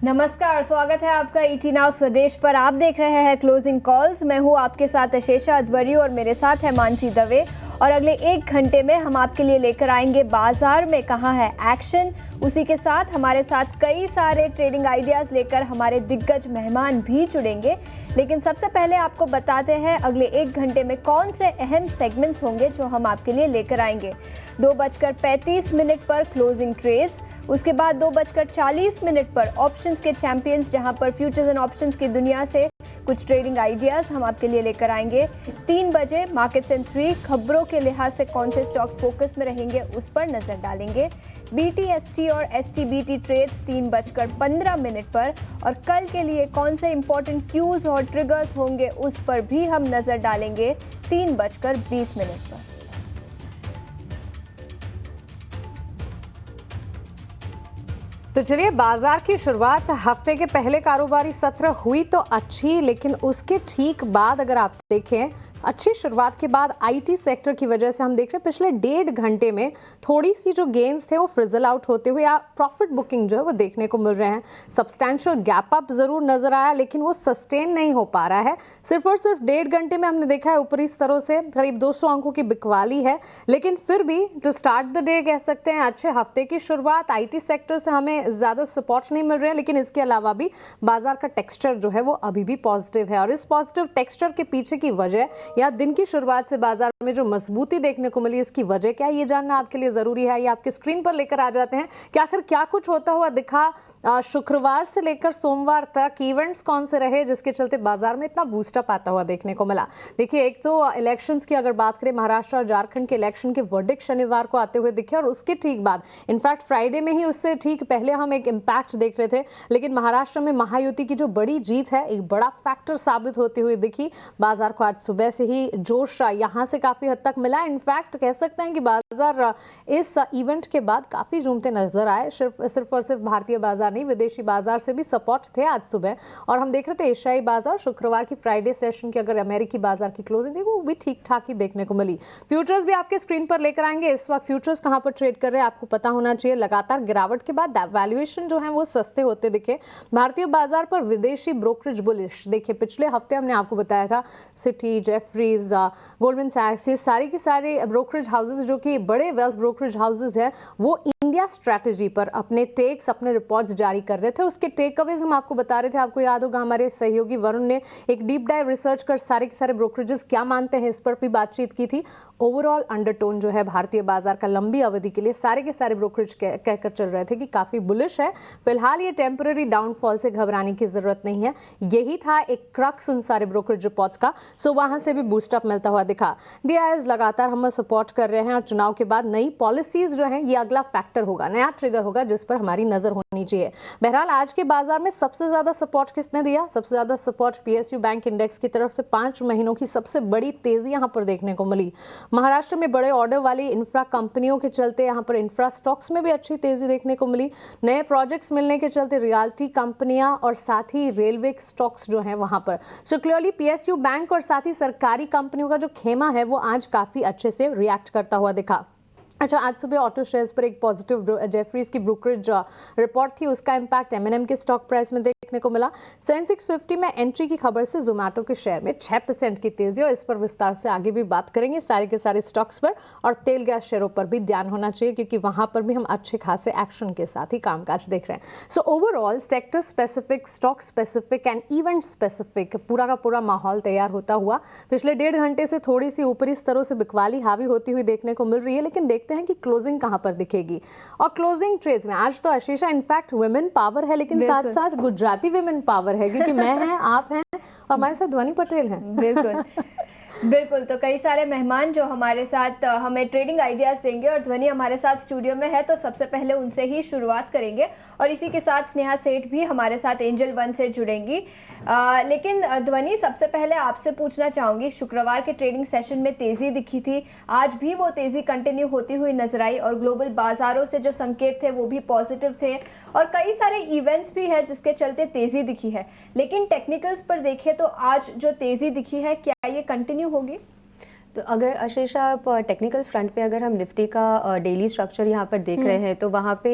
नमस्कार, स्वागत है आपका ईटी नाउ स्वदेश पर। आप देख रहे हैं क्लोजिंग कॉल्स। मैं हूं आपके साथ अशेषा अद्वरी और मेरे साथ है मानसी दवे। और अगले 1 घंटे में हम आपके लिए लेकर आएंगे बाजार में कहाँ है एक्शन। उसी के साथ हमारे साथ कई सारे ट्रेडिंग आइडियाज़ लेकर हमारे दिग्गज मेहमान भी जुड़ेंगे। लेकिन सबसे पहले आपको बताते हैं अगले 1 घंटे में कौन से अहम सेगमेंट्स होंगे जो हम आपके लिए लेकर आएंगे। 2:35 पर क्लोजिंग ट्रेड्स, उसके बाद 2:40 पर ऑप्शंस के चैंपियंस, जहां पर फ्यूचर्स एंड ऑप्शंस की दुनिया से कुछ ट्रेडिंग आइडियाज़ हम आपके लिए लेकर आएंगे। 3 बजे मार्केट्स एंड 3 खबरों के लिहाज से कौन से स्टॉक्स फोकस में रहेंगे उस पर नज़र डालेंगे। BTST और STBT ट्रेड्स 3:15 पर, और कल के लिए कौन से इंपॉर्टेंट क्यूज और ट्रिगर्स होंगे उस पर भी हम नज़र डालेंगे 3:20 पर। तो चलिए, बाजार की शुरुआत हफ्ते के पहले कारोबारी सत्र हुई तो अच्छी, लेकिन उसके ठीक बाद अगर आप देखें अच्छी शुरुआत के बाद आईटी सेक्टर की वजह से हम देख रहे हैं पिछले 1.5 घंटे में थोड़ी सी जो गेन्स थे वो फ्रिजल आउट होते हुए या प्रॉफिट बुकिंग जो है वो देखने को मिल रहे हैं। सब्सटैंशियल गैप अप जरूर नजर आया, लेकिन वो सस्टेन नहीं हो पा रहा है। सिर्फ और सिर्फ 1.5 घंटे में हमने देखा है ऊपरी स्तरों से करीब 200 अंकों की बिकवाली है, लेकिन फिर भी टू स्टार्ट द डे कह सकते हैं अच्छे हफ्ते की शुरुआत। आईटी सेक्टर से हमें ज्यादा सपोर्ट नहीं मिल रहे हैं, लेकिन इसके अलावा भी बाजार का टेक्सचर जो है वो अभी भी पॉजिटिव है। और इस पॉजिटिव टेक्सचर के पीछे की वजह या दिन की शुरुआत से बाजार में जो मजबूती देखने को मिली, इसकी वजह क्या है ये जानना आपके लिए जरूरी है। ये आपके स्क्रीन पर लेकर आ जाते हैं कि आखिर क्या कुछ होता हुआ दिखा शुक्रवार से लेकर सोमवार तक। इवेंट्स कौन से रहे जिसके चलते बाजार में इतना बूस्टअप आता हुआ देखने को मिला। देखिए, एक तो इलेक्शंस की अगर बात करें, महाराष्ट्र और झारखंड के इलेक्शन के वर्डिक्ट शनिवार को आते हुए दिखे, और उसके ठीक बाद इनफैक्ट फ्राइडे में ही उससे ठीक पहले हम एक इम्पैक्ट देख रहे थे, लेकिन महाराष्ट्र में महायुति की जो बड़ी जीत है एक बड़ा फैक्टर साबित होती हुई दिखी। बाजार को आज सुबह से ही जोश यहाँ से काफी हद तक मिला। इनफैक्ट कह सकते हैं कि बाजार इस इवेंट के बाद काफी झूमते नजर आए। सिर्फ और सिर्फ भारतीय बाजार नहीं, विदेशी बाजार से भी सपोर्ट थे आज सुबह। और हम देख रहे थे एशियाई बाजार शुक्रवार की फ्राइडे सेशन की अगर अमेरिकी बाजार की क्लोजिंग देखो वो भी ठीक ठाक ही देखने को मिली। फ्यूचर्स भी आपके स्क्रीन पर लेकर आएंगे। इस वक्त फ्यूचर्स कहां पर ट्रेड कर रहे हैं आपको पता होना चाहिए। लगातार गिरावट के बाद वैल्यूएशन जो है वो सस्ते होते दिखे। भारतीय बाजार पर विदेशी ब्रोकरेज बुलिश। देखिए, पिछले हफ्ते हमने आपको बताया था सिटी, जेफरीज, गोल्डमैन सैक्स, ये सारी की सारे ब्रोकरेज हाउसेज जो कि बड़े वेल्थ ब्रोकरेज हाउसेज हैं, वो इंडिया स्ट्रैटेजी पर अपने टेक्स, अपने रिपोर्ट्स जारी कर रहे थे। उसके टेक अवेज हम आपको बता रहे थे। आपको याद होगा हमारे सहयोगी वरुण ने एक डीप डाइव रिसर्च कर सारे के सारे ब्रोकरेजेस क्या मानते हैं इस पर भी बातचीत की थी। ओवरऑल अंडरटोन जो है भारतीय बाजार का लंबी अवधि के लिए सारे के सारे ब्रोकरेज कहकर चल रहे थे कि काफी बुलिश है। फिलहाल ये टेम्पररी डाउनफॉल से घबराने की जरूरत नहीं है। यही था एक क्रक्स उन सारे ब्रोकरेज रिपोर्ट्स का। सो वहां से भी बूस्टअप मिलता हुआ दिखा। डीआईएस लगातार हमें सपोर्ट कर रहे हैं, और चुनाव के बाद नई पॉलिसीज जो है ये अगला फैक्टर होगा, नया ट्रिगर होगा जिस पर हमारी नजर होनी चाहिए। बहरहाल आज के बाजार में सबसे ज्यादा सपोर्ट किसने दिया? सबसे ज्यादा सपोर्ट PSU बैंक इंडेक्स की तरफ से 5 महीनों की सबसे बड़ी तेजी यहां पर देखने को मिली। महाराष्ट्र में बड़े ऑर्डर वाली इंफ्रा कंपनियों के चलते यहां पर इंफ्रा स्टॉक्स में भी अच्छी तेजी देखने को मिली। नए प्रोजेक्ट्स मिलने के चलते रियल्टी कंपनियां और साथ ही रेलवे स्टॉक्स जो है वहां पर। सो क्लियरली PSU बैंक और साथ ही सरकारी कंपनियों का जो खेमा है वो आज काफी अच्छे से रिएक्ट करता हुआ दिखा। अच्छा, आज सुबह ऑटो शेयर्स पर एक पॉजिटिव जेफरीज की ब्रोकरेज रिपोर्ट थी, उसका इंपैक्ट M&M के स्टॉक प्राइस में देखने को मिला। सेंसेक्स 50 में एंट्री की खबर से जोमेटो के शेयर में 6% की तेजी, और इस पर विस्तार से आगे भी बात करेंगे सारे के सारे स्टॉक्स पर। और तेल गैस शेयरों पर भी ध्यान होना चाहिए क्योंकि वहां पर भी हम अच्छे खासे एक्शन के साथ ही कामकाज देख रहे हैं। So overall sector specific, stock specific and event specific पूरा का पूरा माहौल तैयार होता हुआ पिछले 1.5 घंटे से थोड़ी सी ऊपरी स्तरों से बिकवाली हावी होती हुई देखने को मिल रही है। लेकिन देखते हैं कि क्लोजिंग कहां पर दिखेगी। और क्लोजिंग ट्रेड्स में आज तो आशीषा इनफैक्ट वुमेन पावर है, लेकिन साथ साथ गुजराती वुमेन पावर है क्योंकि मैं हैं, आप हैं और हमारे साथ ध्वनि पटेल हैं। बिल्कुल बिल्कुल। तो कई सारे मेहमान जो हमारे साथ हमें ट्रेडिंग आइडियाज़ देंगे, और ध्वनि हमारे साथ स्टूडियो में है तो सबसे पहले उनसे ही शुरुआत करेंगे। और इसी के साथ स्नेहा सेठ भी हमारे साथ एंजल वन से जुड़ेंगी। लेकिन ध्वनि, सबसे पहले आपसे पूछना चाहूँगी, शुक्रवार के ट्रेडिंग सेशन में तेज़ी दिखी थी, आज भी वो तेज़ी कंटिन्यू होती हुई नजर आई, और ग्लोबल बाजारों से जो संकेत थे वो भी पॉजिटिव थे, और कई सारे इवेंट्स भी हैं जिसके चलते तेज़ी दिखी है। लेकिन टेक्निकल्स पर देखें तो आज जो तेज़ी दिखी है क्या ये कंटिन्यू होगी? तो अगर आशीष आप टेक्निकल फ्रंट पे अगर हम निफ्टी का डेली स्ट्रक्चर यहाँ पर देख रहे हैं तो वहाँ पे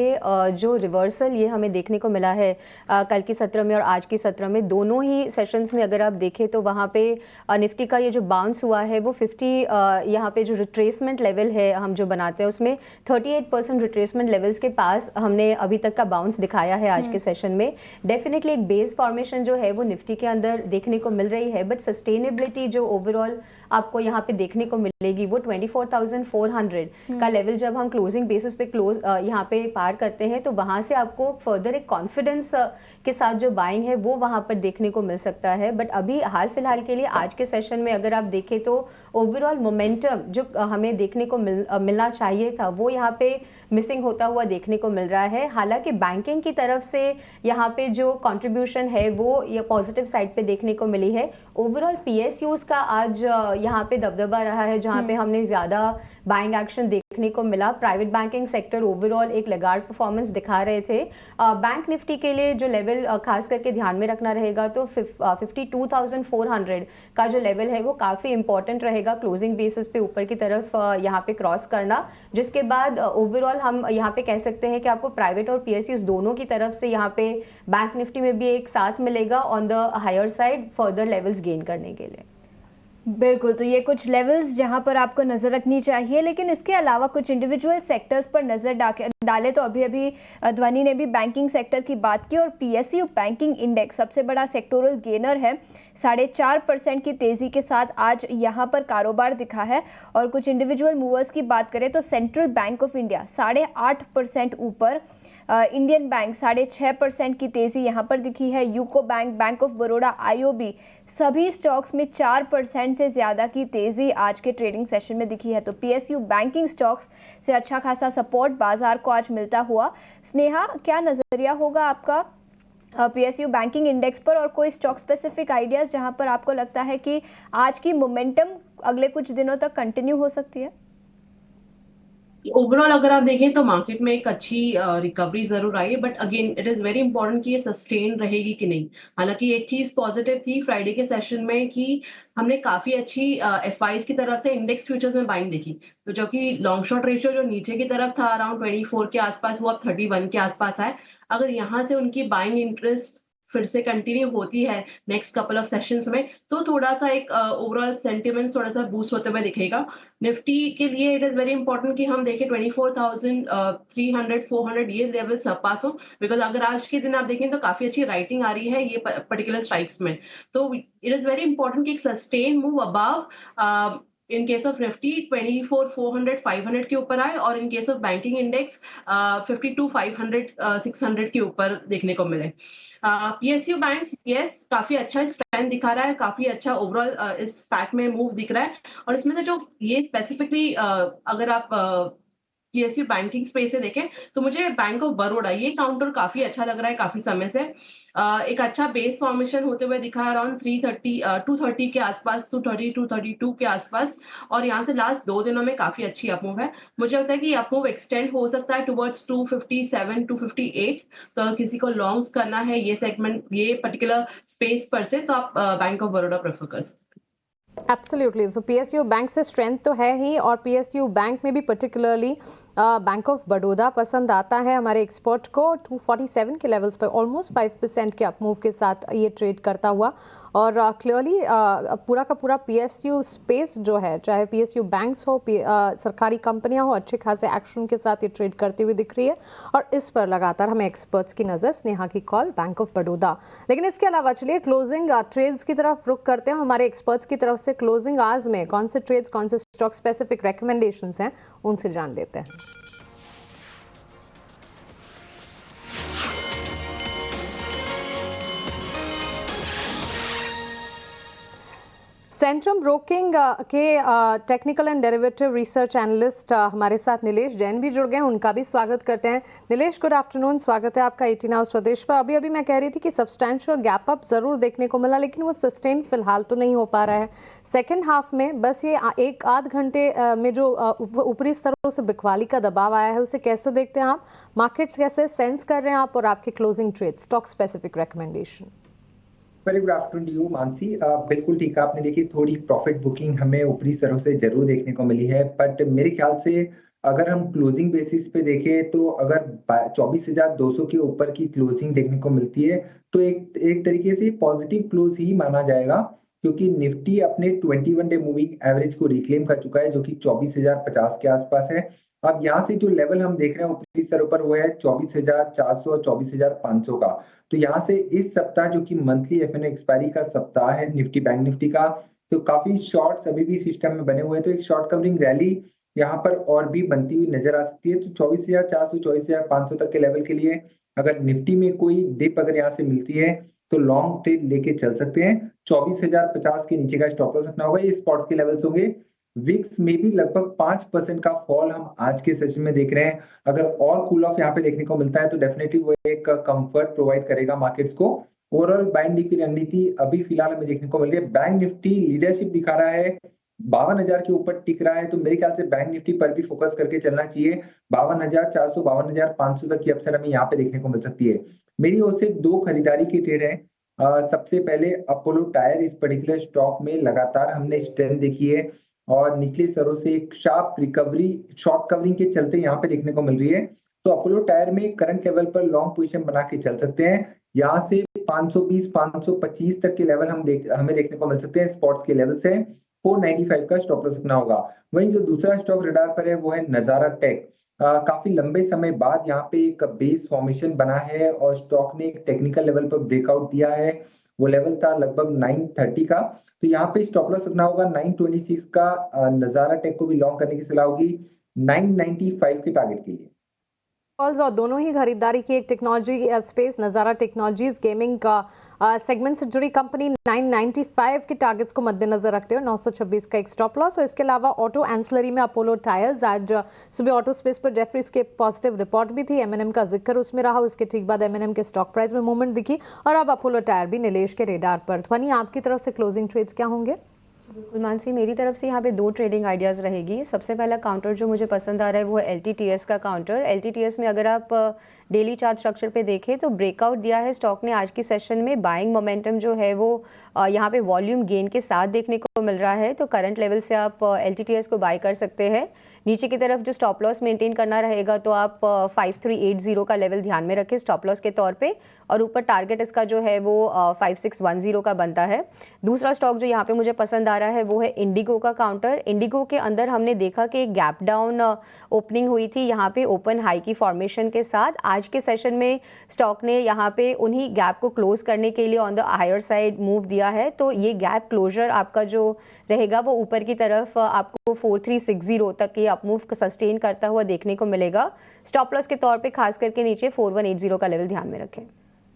जो रिवर्सल ये हमें देखने को मिला है कल की सत्र में और आज की सत्र में, दोनों ही सेशंस में अगर आप देखें तो वहाँ पे निफ्टी का ये जो बाउंस हुआ है वो 50 यहाँ पे जो रिट्रेसमेंट लेवल है हम जो बनाते हैं उसमें 38% रिट्रेसमेंट लेवल्स के पास हमने अभी तक का बाउंस दिखाया है आज के सेशन में। डेफिनेटली एक बेस फॉर्मेशन जो है वो निफ्टी के अंदर देखने को मिल रही है, बट सस्टेनेबिलिटी जो ओवरऑल आपको यहाँ पे देखने को मिलेगी वो 24,400 का लेवल जब हम क्लोजिंग बेसिस पे यहाँ पे पार करते हैं तो वहाँ से आपको फर्दर एक कॉन्फिडेंस के साथ जो बाइंग है वो वहाँ पर देखने को मिल सकता है। बट अभी हाल फिलहाल के लिए आज के सेशन में अगर आप देखें तो ओवरऑल मोमेंटम जो हमें देखने को मिलना चाहिए था वो यहाँ पे मिसिंग होता हुआ देखने को मिल रहा है। हालांकि बैंकिंग की तरफ से यहाँ पे जो कंट्रीब्यूशन है वो ये पॉजिटिव साइड पे देखने को मिली है। ओवरऑल पीएसयूज का आज यहाँ पे दबदबा रहा है जहाँ पे हमने ज़्यादा बाइंग एक्शन देखने को मिला। प्राइवेट बैंकिंग सेक्टर ओवरऑल एक लगार्ड परफॉर्मेंस दिखा रहे थे। बैंक निफ्टी के लिए जो लेवल खास करके ध्यान में रखना रहेगा तो 52,400 का जो लेवल है वो काफ़ी इंपॉर्टेंट रहेगा क्लोजिंग बेसिस पे ऊपर की तरफ यहाँ पे क्रॉस करना, जिसके बाद ओवरऑल हम यहाँ पे कह सकते हैं कि आपको प्राइवेट और पीएसयूज दोनों की तरफ से यहाँ पे बैंक निफ्टी में भी एक साथ मिलेगा on the higher side further levels gain करने के लिए। बिल्कुल, तो ये कुछ लेवल्स जहां पर आपको नज़र रखनी चाहिए, लेकिन इसके अलावा कुछ इंडिविजुअल सेक्टर्स पर नज़र डाले तो अभी ध्वनि ने भी बैंकिंग सेक्टर की बात की और पीएसयू बैंकिंग इंडेक्स सबसे बड़ा सेक्टोरल गेनर है। 4.5% की तेज़ी के साथ आज यहां पर कारोबार दिखा है। और कुछ इंडिविजुअल मूवर्स की बात करें तो सेंट्रल बैंक ऑफ इंडिया 8.5% ऊपर, इंडियन बैंक 6.5% की तेज़ी यहाँ पर दिखी है। UCO bank, bank of Baroda, IOB सभी स्टॉक्स में 4% से ज़्यादा की तेज़ी आज के ट्रेडिंग सेशन में दिखी है। तो पीएसयू बैंकिंग स्टॉक्स से अच्छा खासा सपोर्ट बाजार को आज मिलता हुआ। स्नेहा, क्या नज़रिया होगा आपका पीएसयू बैंकिंग इंडेक्स पर और कोई स्टॉक स्पेसिफिक आइडियाज़ जहां पर आपको लगता है कि आज की मोमेंटम अगले कुछ दिनों तक कंटिन्यू हो सकती है? ओवरऑल अगर आप देखें तो मार्केट में एक अच्छी रिकवरी जरूर आई है, but again it is very important कि ये सस्टेन रहेगी कि नहीं। हालांकि एक चीज पॉजिटिव थी फ्राइडे के सेशन में कि हमने काफी अच्छी एफआईज की तरफ से इंडेक्स फ्यूचर्स में बाइंग देखी, तो जो कि लॉन्ग शॉर्ट रेशियो जो नीचे की तरफ था अराउंड 24 के आसपास वो अब 31 के आसपास है। अगर यहाँ से उनकी बाइंग इंटरेस्ट फिर से कंटिन्यू होती है नेक्स्ट कपल ऑफ सेशंस में तो थोड़ा सा एक ओवरऑल सेंटिमेंट थोड़ा सा बूस्ट होते हुए दिखेगा। निफ्टी के लिए इट इज वेरी इंपॉर्टेंट कि हम देखें 24,300 400 ये लेवल सरपास हो, बिकॉज अगर आज के दिन आप देखें तो काफी अच्छी राइटिंग आ रही है ये पर्टिकुलर स्ट्राइक्स में। तो इट इज वेरी इंपॉर्टेंट कि एक sustain move above in case of Nifty 24,400 500 के ऊपर आए और in case of banking index 52,500 600 के ऊपर देखने को मिले। पीएसयू बैंक्स यस काफी अच्छा स्ट्रेंथ दिखा रहा है, काफी अच्छा ओवरऑल इस पैक में मूव दिख रहा है। और इसमें से जो ये स्पेसिफिकली अगर आप पीएसयू बैंकिंग स्पेस से देखें तो मुझे बैंक ऑफ बड़ौदा ये काउंटर काफी अच्छा लग रहा है काफी समय से। एक अच्छा बेस फॉर्मेशन होते हुए दिखा है अराउंड 230 के आसपास, 230 232 के आसपास, और यहाँ से लास्ट 2 दिनों में काफी अच्छी अपमूव है। मुझे लगता है कि अपमूव एक्सटेंड हो सकता है टुवर्ड्स 257 258। तो अगर किसी को लॉन्ग्स करना है ये सेगमेंट ये पर्टिकुलर स्पेस पर से तो आप बैंक ऑफ बड़ौदा प्रेफर कर सकते हैं। एब्सोल्युटली, सो पीएसयू बैंक से स्ट्रेंथ तो है ही और पीएसयू बैंक में भी पर्टिकुलरली बैंक ऑफ बड़ौदा पसंद आता है हमारे एक्सपर्ट को। 247 के लेवल्स पर ऑलमोस्ट 5% के अपमूव के साथ ये ट्रेड करता हुआ और क्लियरली पूरा का पूरा पीएसयू स्पेस जो है, चाहे पीएसयू बैंक्स हो सरकारी कंपनियां हो, अच्छे खासे एक्शन के साथ ये ट्रेड करती हुई दिख रही है और इस पर लगातार हमें एक्सपर्ट्स की नज़र। स्नेहा की कॉल बैंक ऑफ बड़ौदा। लेकिन इसके अलावा चलिए क्लोजिंग ट्रेड्स की तरफ रुख करते हैं। हमारे एक्सपर्ट्स की तरफ से क्लोजिंग आवर्स में कौन से ट्रेड्स, कौन से स्टॉक स्पेसिफिक रिकमेंडेशंस हैं, उनसे जान लेते हैं। सेंट्रम ब्रोकिंग के technical and derivative research analyst हमारे साथ नीलेश जैन भी जुड़ गए हैं, उनका भी स्वागत करते हैं। नीलेश, गुड आफ्टरनून, स्वागत है आपका 18 आवर्स स्वदेश पर। अभी मैं कह रही थी कि सब्सटैंशियल गैप अप जरूर देखने को मिला लेकिन वो सस्टेन फिलहाल तो नहीं हो पा रहा है। सेकेंड हाफ में बस ये 1-8 घंटे में जो ऊपरी स्तरों से बिकवाली का दबाव आया है उसे कैसे देखते हैं आप? मार्केट्स कैसे सेंस कर रहे हैं आप और आपके closing trade stock specific recommendation? Very good afternoon to you Mansi. बिल्कुल ठीक है आपने। देखी थोड़ी प्रॉफिट बुकिंग हमें ऊपरी स्तरों से जरूर देखने को मिली है, बट मेरे ख्याल से अगर हम क्लोजिंग बेसिस पे देखें तो अगर 24,200 के ऊपर की क्लोजिंग देखने को मिलती है तो एक एक तरीके से पॉजिटिव क्लोज ही माना जाएगा, क्योंकि निफ्टी अपने 21 डे मूविंग एवरेज को रिक्लेम कर चुका है जो कि 24,050 के आसपास है। अब यहाँ से जो लेवल हम देख रहे हैं ऊपरी स्तरों पर वो है 24,400 और 24,500 का। तो यहाँ से इस सप्ताह जो कि मंथली एफएनओ एक्सपायरी का सप्ताह है निफ्टी बैंक निफ्टी का, तो काफी शॉर्ट्स अभी भी सिस्टम में बने हुए हैं, तो एक शॉर्ट कवरिंग रैली यहाँ पर और भी बनती हुई नजर आ सकती है। तो 24,400 24,500 तक के लेवल के लिए अगर निफ्टी में कोई डिप अगर यहाँ से मिलती है तो लॉन्ग ट्रेड लेके चल सकते हैं। 24,050 के नीचे का स्टॉप लॉस रखना होगा, ये स्पॉट के लेवल्स होंगे। विक्स में भी लगभग 5% का फॉल हम आज के सेशन में देख रहे हैं। अगर और कूल ऑफ यहाँ पे देखने को मिलता है तो डेफिनेटली वो एक कंफर्ट प्रोवाइड करेगा मार्केट्स को। ओवरऑल बाइंग की रणनीति अभी फिलहाल हमें देखने को मिल रही है। बैंक निफ्टी लीडरशिप दिखा रहा है, 52,000 के ऊपर टिक रहा है, तो मेरे ख्याल से बैंक निफ्टी पर भी फोकस करके चलना चाहिए। 52,400 52,500 तक की अपसाइड हमें यहाँ पे देखने को मिल सकती है। मेरी ओर से दो खरीदारी की ट्रेड है। सबसे पहले अपोलो टायर, इस पर्टिकुलर स्टॉक में लगातार हमने स्ट्रेंथ देखी है और निचले स्तरों से एक शार्प रिकवरी शॉर्ट कवरिंग के चलते यहाँ पे देखने को मिल रही है। तो अपोलो टायर में करंट लेवल पर लॉन्ग पोजीशन बना के चल सकते हैं। यहाँ से 520 525 तक के लेवल हमें देखने को मिल सकते हैं। स्पॉट्स के लेवल से 495 का स्टॉप लॉस रखना होगा। वहीं जो दूसरा स्टॉक रडार पर है वो है नजारा टेक। काफी लंबे समय बाद यहाँ पे एक बेस फॉर्मेशन बना है और स्टॉक ने एक टेक्निकल लेवल पर ब्रेकआउट दिया है। वो लेवल था लगभग 930 का, तो यहाँ पे स्टॉप लॉस रखना होगा 926 का। नजारा टेक को भी लॉन्ग करने की सलाह होगी 995 के टारगेट के लिए। कॉल्स और दोनों ही खरीदारी की एक टेक्नोलॉजी स्पेस नज़ारा टेक्नोलॉजीज गेमिंग का सेगमेंट से जुड़ी कंपनी 995 के टारगेट्स को मद्देनजर रखते हुए 926 का एक स्टॉप लॉस। और इसके अलावा ऑटो एंसलरी में अपोलो टायर्स, आज सुबह ऑटो स्पेस पर जेफरीज के पॉजिटिव रिपोर्ट भी थी, एमएनएम का जिक्र उसमें रहा, उसके ठीक बाद एमएनएम के स्टॉक प्राइस में मूवमेंट दिखी और अब अपोलो टायर भी नीलेश के रेडार पर। ध्वनि, आपकी तरफ से क्लोजिंग ट्रेड्स क्या होंगे? बिल्कुल मानसी, मेरी तरफ से यहाँ पे दो ट्रेडिंग आइडियाज़ रहेगी। सबसे पहला काउंटर जो मुझे पसंद आ रहा है वो है LTTS का काउंटर। LTTS में अगर आप डेली चार्ट स्ट्रक्चर पे देखें तो ब्रेकआउट दिया है स्टॉक ने आज की सेशन में। बाइंग मोमेंटम जो है वो यहाँ पे वॉल्यूम गेन के साथ देखने को मिल रहा है, तो करंट लेवल से आप LTTS को बाय कर सकते हैं। नीचे की तरफ जो स्टॉप लॉस मेंटेन करना रहेगा तो आप 5380 का लेवल ध्यान में रखें स्टॉप लॉस के तौर पे, और ऊपर टारगेट इसका जो है वो 5610 का बनता है। दूसरा स्टॉक जो यहाँ पे मुझे पसंद आ रहा है वो है इंडिगो का काउंटर। इंडिगो के अंदर हमने देखा कि गैप डाउन ओपनिंग हुई थी यहाँ पे ओपन हाई की फॉर्मेशन के साथ। आज के सेशन में स्टॉक ने यहाँ पे उन्हीं गैप को क्लोज करने के लिए on the higher side move दिया है, तो ये गैप क्लोजर आपका जो रहेगा वो ऊपर की तरफ आपको 4360 तक ये अपमूव सस्टेन करता हुआ देखने को मिलेगा। स्टॉप लॉस के तौर पे खास करके नीचे 4180 का लेवल ध्यान में रखें।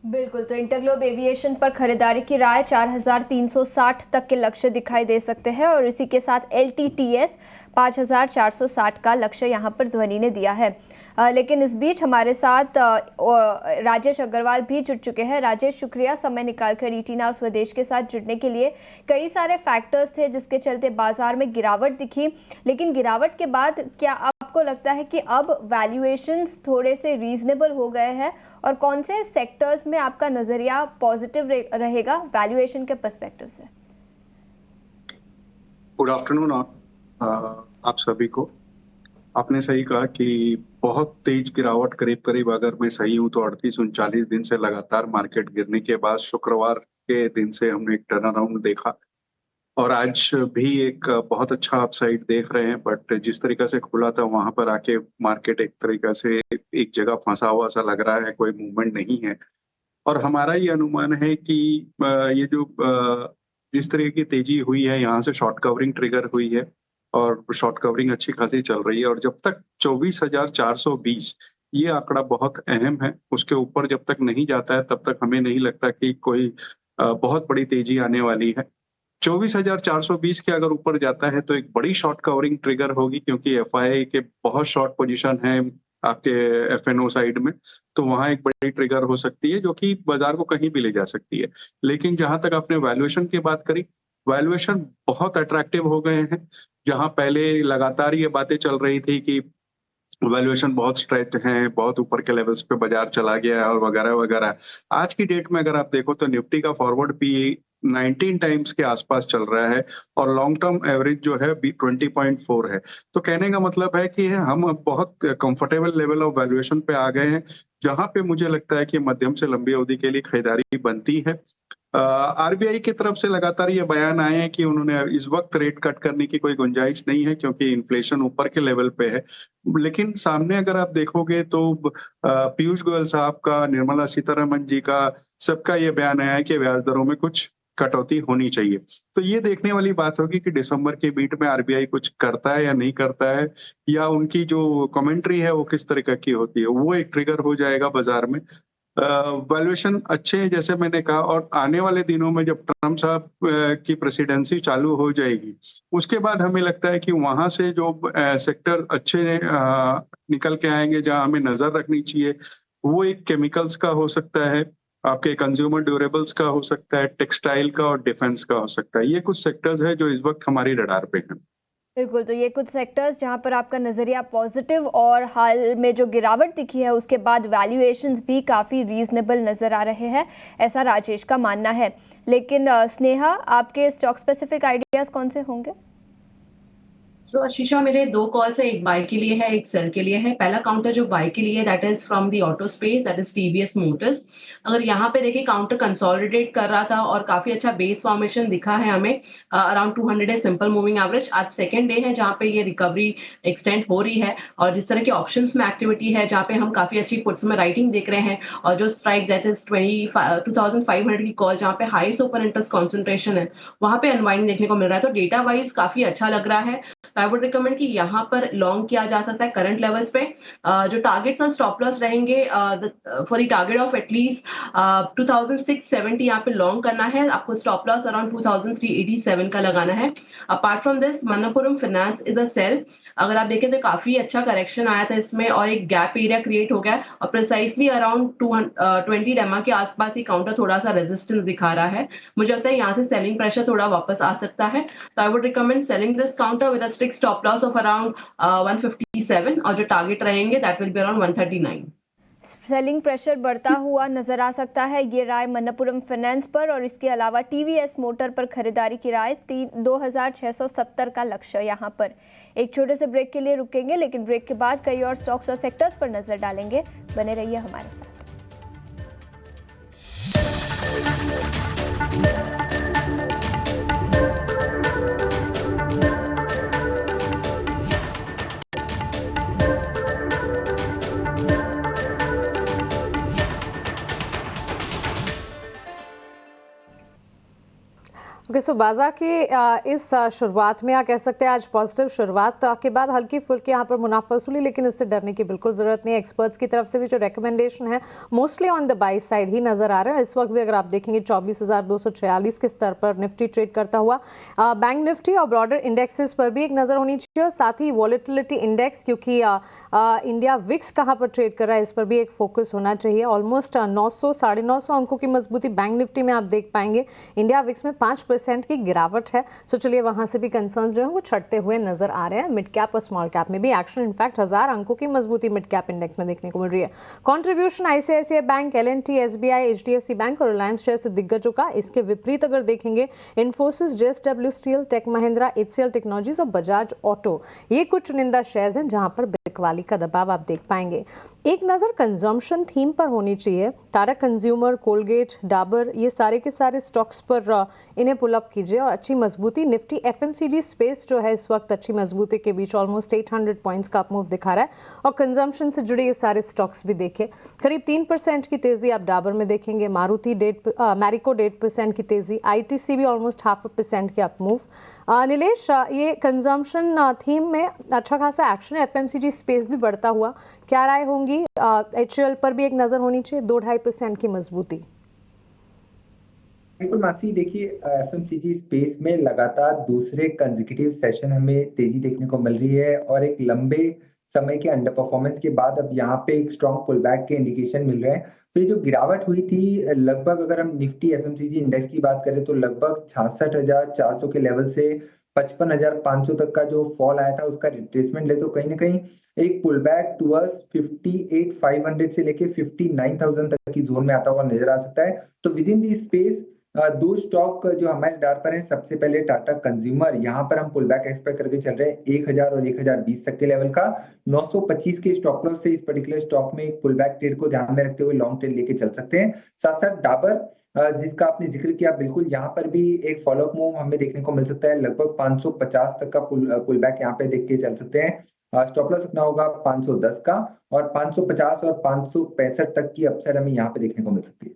बिल्कुल, तो इंटरग्लोब एविएशन पर खरीदारी की राय 4,360 तक के लक्ष्य दिखाई दे सकते हैं और इसी के साथ LTTS 5,460 का लक्ष्य यहाँ पर ध्वनि ने दिया है। लेकिन इस बीच हमारे साथ राजेश अग्रवाल भी जुड़ चुके हैं। राजेश, शुक्रिया समय निकालकर ईटी नाउ स्वदेश के साथ जुड़ने के लिए। कई सारे फैक्टर्स थे जिसके चलते बाजार में गिरावट दिखी, लेकिन गिरावट के बाद क्या आपको लगता है कि अब वैल्यूएशंस थोड़े से रीजनेबल हो गए हैं, और कौन से सेक्टर्स में आपका नजरिया पॉजिटिव रहेगा वैल्यूएशन के पर्सपेक्टिव से? गुड आफ्टरनून आप सभी को। आपने सही कहा कि बहुत तेज गिरावट, करीब करीब अगर मैं सही हूं तो 38-39 दिन से लगातार मार्केट गिरने के बाद शुक्रवार के दिन से हमने एक टर्न अराउंड देखा और आज भी एक बहुत अच्छा अपसाइड देख रहे हैं। बट जिस तरीके से खुला था वहां पर आके मार्केट एक तरीके से एक जगह फंसा हुआ सा लग रहा है, कोई मूवमेंट नहीं है। और हमारा ये अनुमान है कि ये जो जिस तरह की तेजी हुई है यहाँ से शॉर्ट कवरिंग ट्रिगर हुई है और शॉर्ट कवरिंग अच्छी खासी चल रही है, और जब तक 24,420 ये आंकड़ा बहुत अहम है, उसके ऊपर जब तक नहीं जाता है तब तक हमें नहीं लगता कि कोई बहुत बड़ी तेजी आने वाली है। 24,420 के अगर ऊपर जाता है तो एक बड़ी शॉर्ट कवरिंग ट्रिगर होगी, क्योंकि एफआईआई के बहुत शॉर्ट पोजीशन है आपके एफएनओ साइड में, तो वहां एक बड़ी ट्रिगर हो सकती है जो कि बाजार को कहीं भी ले जा सकती है। लेकिन जहां तक आपने वैल्यूएशन की बात करी, वैल्यूएशन बहुत अट्रैक्टिव हो गए हैं। जहां पहले लगातार ये बातें चल रही थी कि वैल्यूएशन बहुत स्ट्रेच्ड हैं, बहुत ऊपर के लेवल्स पे बाजार चला गया है और वगैरह-वगैरह। आज की डेट में अगर आप देखो तो निफ्टी का फॉरवर्ड पीई 19 टाइम्स के आसपास चल रहा है और लॉन्ग टर्म एवरेज जो है 20.4 है। तो कहने का मतलब है कि हम अब बहुत कंफर्टेबल लेवल ऑफ वैल्यूएशन पे आ गए हैं, जहाँ पे मुझे लगता है कि मध्यम से लंबी अवधि के लिए खरीदारी बनती है। आरबीआई की तरफ से लगातार ये बयान आए हैं कि उन्होंने इस वक्त रेट कट करने की कोई गुंजाइश नहीं है क्योंकि इन्फ्लेशन ऊपर के लेवल पे है। लेकिन सामने अगर आप देखोगे तो पीयूष गोयल साहब का, निर्मला सीतारमण जी का, सबका ये बयान आया है कि ब्याज दरों में कुछ कटौती होनी चाहिए। तो ये देखने वाली बात होगी कि दिसंबर के बीच में आरबीआई कुछ करता है या नहीं करता है, या उनकी जो कमेंट्री है वो किस तरीके की होती है, वो एक ट्रिगर हो जाएगा बाजार में। वैल्यूएशन अच्छे हैं जैसे मैंने कहा, और आने वाले दिनों में जब ट्रम्प साहब की प्रेसिडेंसी चालू हो जाएगी, उसके बाद हमें लगता है कि वहां से जो सेक्टर अच्छे निकल के आएंगे जहां हमें नजर रखनी चाहिए, वो एक केमिकल्स का हो सकता है, आपके कंज्यूमर ड्यूरेबल्स का हो सकता है, टेक्सटाइल का और डिफेंस का हो सकता है। ये कुछ सेक्टर्स है जो इस वक्त हमारी रडार पे हैं। बिल्कुल, तो ये कुछ सेक्टर्स जहां पर आपका नज़रिया पॉजिटिव, और हाल में जो गिरावट दिखी है उसके बाद वैल्यूएशंस भी काफ़ी रीजनेबल नज़र आ रहे हैं, ऐसा राजेश का मानना है। लेकिन स्नेहा, आपके स्टॉक स्पेसिफिक आइडियाज़ कौन से होंगे? शीशा, मेरे 2 कॉल्स है, एक बाय के लिए है, एक सेल के लिए है। पहला काउंटर जो बाय के लिए है, that is from the auto space, that is TVS Motors. अगर यहाँ पे देखिए काउंटर कंसोलिडेट कर रहा था और काफ़ी अच्छा बेस फॉर्मेशन दिखा है हमें, अराउंड 200 है सिंपल मूविंग एवरेज। आज सेकंड डे है जहाँ पे ये रिकवरी एक्सटेंड हो रही है, और जिस तरह की ऑप्शंस में एक्टिविटी है जहाँ पे हम काफ़ी अच्छी पुट्स में राइटिंग देख रहे हैं, और जो स्ट्राइक दैट इज़ 2500 की कॉल जहाँ पे हाईएस्ट ओपन इंटरेस्ट कंसंट्रेशन है, वहाँ पे अनवाइंड देखने को मिल रहा है। तो डेटा वाइज काफ़ी अच्छा लग रहा है। आई वुड रिकमेंड कि यहाँ पर लॉन्ग किया जा सकता है करंट लेवल्स पे। जो टारगेट्स और स्टॉप लॉस रहेंगे, for the target of at least 2670 यहाँ पे लॉन्ग करना है आपको, स्टॉप लॉस अराउंड 2387 का लगाना है। Apart from this, Manappuram Finance is a sell. अगर आप देखें तो काफी अच्छा करेक्शन आया था इसमें और एक गैप एरिया क्रिएट हो गया, और प्रिसाइसली अराउंड 20 डेमा के आसपास ही काउंटर थोड़ा सा रेजिस्टेंस दिखा रहा है। मुझे लगता है यहाँ से सेलिंग प्रेशर थोड़ा वापस आ सकता है, तो I would recommend selling this counter with a strict stop loss of around 157, और जो टारगेट रहेंगे that will be around 139। Selling pressure बढ़ता हुआ नजर आ सकता है, ये राय मनप्पुरम फाइनेंस पर, और इसके अलावा टीवीएस मोटर पर खरीदारी की राय 2670 का लक्ष्य यहाँ पर। एक छोटे से ब्रेक के लिए रुकेंगे, लेकिन ब्रेक के बाद कई और स्टॉक्स और सेक्टर्स पर नजर डालेंगे। बने रहिए हमारे साथ। ओके, सो बाजार की इस शुरुआत में आप कह सकते हैं आज पॉजिटिव शुरुआत के बाद हल्की फुल्की यहाँ पर मुनाफा वसूली, लेकिन इससे डरने की बिल्कुल ज़रूरत नहीं है। एक्सपर्ट्स की तरफ से भी जो रिकमेंडेशन है mostly on the buy side ही नज़र आ रहा है। इस वक्त भी अगर आप देखेंगे 24,246 के स्तर पर निफ्टी ट्रेड करता हुआ। बैंक निफ्टी और ब्रॉडर इंडेक्सेस पर भी एक नज़र होनी चाहिए, और साथ ही वॉलेटिलिटी इंडेक्स, क्योंकि इंडिया विक्स कहाँ पर ट्रेड कर रहा है इस पर भी एक फोकस होना चाहिए। ऑलमोस्ट 900 950 अंकों की मजबूती बैंक निफ्टी में आप देख पाएंगे। इंडिया विक्स में 5% की गिरावट है। सो चलिए वहां से भी कंसर्न्स जो हैं वो छटते हुए नजर आ रहे हैं। मिड कैप और स्मॉल कैप में भी एक्शन, इनफैक्ट 1000 अंकों की मजबूती मिड कैप इंडेक्स में देखने को मिल रही है। Contribution ICICI Bank, L and T, SBI, HDFC Bank और रिलायंस जैसे दिग्गजों का। इसके विपरीत अगर देखेंगे Infosys, JSW Steel, Tech Mahindra, HCL Technologies और बजाज ऑटो, ये कुछ चुनिंदा शेयर्स हैं जहां पर बिकवाली का दबाव आप देख पाएंगे। एक नजर कंजम्पशन थीम पर होनी चाहिए। टाटा कंज्यूमर, कोलगेट, डाबर, ये सारे के सारे स्टॉक्स पर इन्हें पुल अप कीजिए, और अच्छी मजबूती। निफ्टी एफएमसीजी स्पेस जो है इस वक्त अच्छी मजबूती के बीच ऑलमोस्ट 800 पॉइंट्स का अपमूव दिखा रहा है, और कंजम्पशन से जुड़े ये सारे स्टॉक्स भी देखें। करीब 3% की तेजी आप डाबर में देखेंगे, मारुति मैरिको 1.5% की तेजी, आईटीसी भी ऑलमोस्ट 0.5% के अपमूव। नीलेश, ये कंजम्पशन थीम में अच्छा खासा एक्शन है, एफएमसीजी स्पेस भी बढ़ता हुआ, क्या राय होंगी? एचएल पर भी एक नजर होनी चाहिए, 2-2.5% की मजबूती। बिल्कुल मानसी, देखिए एफएमसीजी स्पेस में लगातार दूसरे कंसेक्यूटिव सेशन हमें तेजी देखने को मिल रही है, और एक लंबे समय के अंडर परफॉर्मेंस के बाद अब यहाँ पे एक स्ट्रॉन्ग पुल बैक के इंडिकेशन मिल रहे हैं। तो ये जो गिरावट हुई थी लगभग, अगर हम निफ्टी एफएमसीजी इंडेक्स की बात करें तो लगभग 66,400 के लेवल से 55,500 तक का जो फॉल आया था उसका रिट्रेसमेंट ले तो कहीं ना कहीं एक पुल बैक टूवर्ड्स 58,500 से लेके 59,000 तक की जोन में आता हुआ नजर आ सकता है। तो विद इन दी स्पेस दो स्टॉक जो हमारे डार पर है, सबसे पहले टाटा कंज्यूमर, यहाँ पर हम पुल बैक एक्सपेक्ट करके चल रहे हैं 1000 और 1020 तक के लेवल का। 925 के स्टॉप लॉस से इस पर्टिकुलर स्टॉक में एक पुल बैक ट्रेड को ध्यान में रखते हुए लॉन्ग ट्रेड लेके चल सकते हैं। साथ साथ डाबर जिसका आपने जिक्र किया, बिल्कुल यहाँ पर भी एक फॉलोअप मूव हमें देखने को मिल सकता है। लगभग 550 तक का पुल बैक यहाँ पे देख के चल सकते हैं। स्टॉप लॉस रखना होगा 510 का, और 550 और 565 तक की अपसाइड हमें यहाँ पे देखने को मिल सकती है।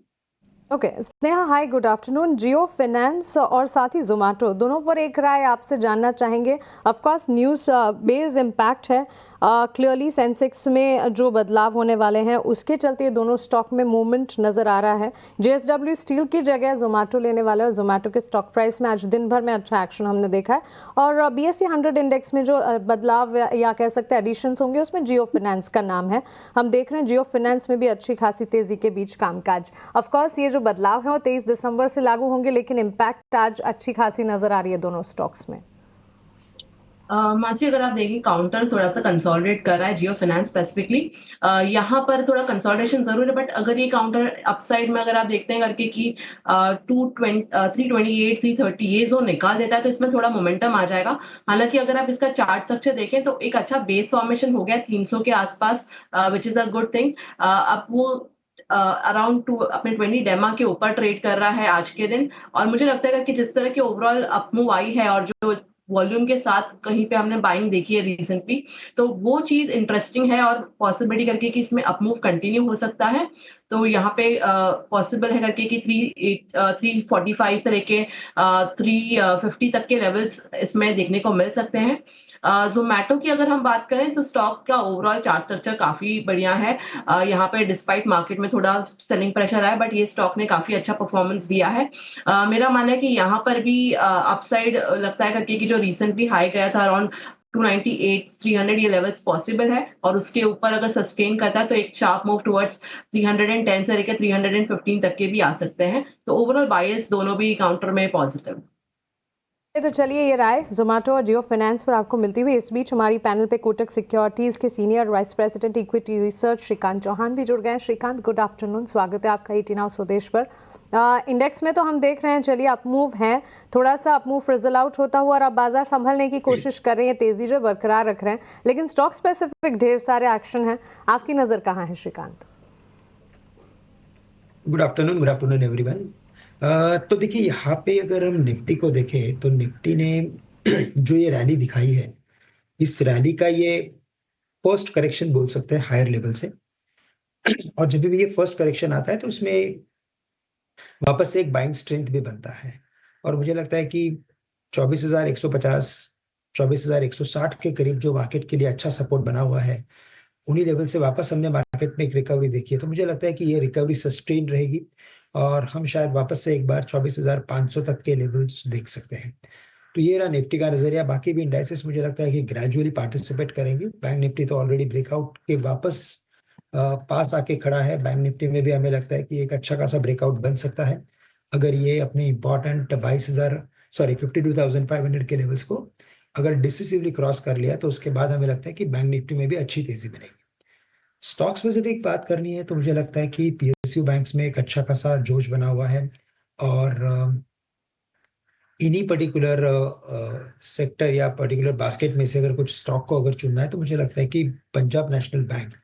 ओके स्नेहा, हाय, गुड आफ्टरनून। जियो फाइनेंस और साथ ही जोमेटो दोनों पर एक राय आपसे जानना चाहेंगे। Of course news base impact है, क्लियरली सेंसेक्स में जो बदलाव होने वाले हैं उसके चलते दोनों स्टॉक में मूवमेंट नज़र आ रहा है। JSW स्टील की जगह जोमेटो लेने वाले और जोमेटो के स्टॉक प्राइस में आज दिन भर में अच्छा एक्शन हमने देखा है। और BSE 100 इंडेक्स में जो बदलाव या कह सकते हैं एडिशंस होंगे उसमें जियो फाइनेंस का नाम है। हम देख रहे हैं जियो फाइनेंस में भी अच्छी खासी तेज़ी के बीच कामकाज। ऑफकोर्स ये जो बदलाव है वो 23 दिसंबर से लागू होंगे, लेकिन इम्पैक्ट आज अच्छी खासी नज़र आ रही है दोनों स्टॉक्स में। मानसी, अगर आप देखें काउंटर थोड़ा सा कंसोलिडेट कर रहा है जियो फाइनेंस स्पेसिफिकली। यहाँ पर थोड़ा कंसोलिडेशन जरूर है, बट अगर ये काउंटर अपसाइड में अगर आप देखते हैं करके कि 328 330 ये जोन निकाल देता है तो इसमें थोड़ा मोमेंटम आ जाएगा। हालांकि अगर आप इसका चार्ट स्ट्रक्चर देखें तो एक अच्छा बेस फॉर्मेशन हो गया 300 के आसपास, which is a good thing. अब वो अराउंड अपने 20 डेमा के ऊपर ट्रेड कर रहा है आज के दिन। और मुझे लगता है कि जिस तरह की ओवरऑल अपमूव आई है और जो वॉल्यूम के साथ कहीं पे हमने बाइंग देखी है रिसेंटली, तो वो चीज इंटरेस्टिंग है और पॉसिबिलिटी करके कि इसमें अपमूव कंटिन्यू हो सकता है। तो यहाँ पे पॉसिबल है करके कि 345 से लेके 350 तक के लेवल्स इसमें देखने को मिल सकते हैं। जोमैटो की अगर हम बात करें तो स्टॉक का ओवरऑल चार्ट स्ट्रक्चर काफी बढ़िया है। यहाँ पे डिस्पाइट मार्केट में थोड़ा सेलिंग प्रेशर आया, बट ये स्टॉक ने काफी अच्छा परफॉर्मेंस दिया है। मेरा मानना है कि यहाँ पर भी अपसाइड लगता है करके कि जो रिसेंटली हाई गया था अराउंड 298 300 ये लेवल्स पॉसिबल है, और उसके ऊपर अगर सस्टेन करता है तो एक शार्प मूव टुवर्ड्स 310 से लेकर 315 तक के भी आ सकते हैं। तो ओवरऑल बायस दोनों भी काउंटर में पॉजिटिव। तो चलिए ये राय जोमेटो और जियो फाइनेंस पर आपको मिलती हुई इस बीच हमारी पैनल पे कोटक सिक्योरिटीज़ के senior vice president equity research Shrikant Chauhan भी जुड़ गए हैं। श्रीकांत, गुड आफ्टरनून, स्वागत है आपका ET नाउ स्वदेश पर। इंडेक्स में तो हम देख रहे हैं, चलिए अपमूव है, थोड़ा सा अपमूव फ्रिजल आउट होता हुआ और अब बाजार संभलने की कोशिश कर रहे हैं, तेजी जो बरकरार रख रहे हैं, लेकिन स्टॉक स्पेसिफिक ढेर सारे एक्शन हैं। आपकी नज़र कहाँ है श्रीकांत? Good afternoon everyone. तो देखिए यहाँ पे अगर हम निफ्टी को देखें तो निफ्टी ने जो ये रैली दिखाई है, इस रैली का ये फर्स्ट करेक्शन बोल सकते हैं हायर लेवल से। और जब भी ये फर्स्ट करेक्शन आता है तो उसमें वापस से एक बाइंग स्ट्रेंथ भी बनता है। और मुझे लगता है कि 24,150 24,160 के करीब जो मार्केट के लिए अच्छा सपोर्ट बना हुआ है, उन्हीं लेवल से वापस हमने मार्केट में एक रिकवरी देखी है। तो मुझे लगता है कि ये रिकवरी सस्टेन रहेगी और हम शायद वापस से एक बार 24,500 तक के लेवल्स देख सकते हैं। तो ये रहा निफ्टी का नजरिया। बाकी भी इंडाइसेस मुझे लगता है कि ग्रेजुअली पार्टिसिपेट करेंगे। बैंक निफ्टी तो ऑलरेडी ब्रेकआउट के वापस पास आके खड़ा है। बैंक निफ्टी में भी हमें लगता है कि एक अच्छा खासा ब्रेकआउट बन सकता है अगर ये अपने इंपॉर्टेंट 52,500 के लेवल्स को अगर डिसिसिवली क्रॉस कर लिया तो उसके बाद हमें लगता है कि बैंक निफ्टी में भी अच्छी तेजी बनेगी। स्टॉक स्पेसिफिक बात करनी है तो मुझे लगता है कि PSU बैंक्स में एक अच्छा खासा जोश बना हुआ है और इन्हीं पर्टिकुलर सेक्टर या पर्टिकुलर बास्केट में से अगर कुछ स्टॉक को अगर चुनना है तो मुझे लगता है कि पंजाब नेशनल बैंक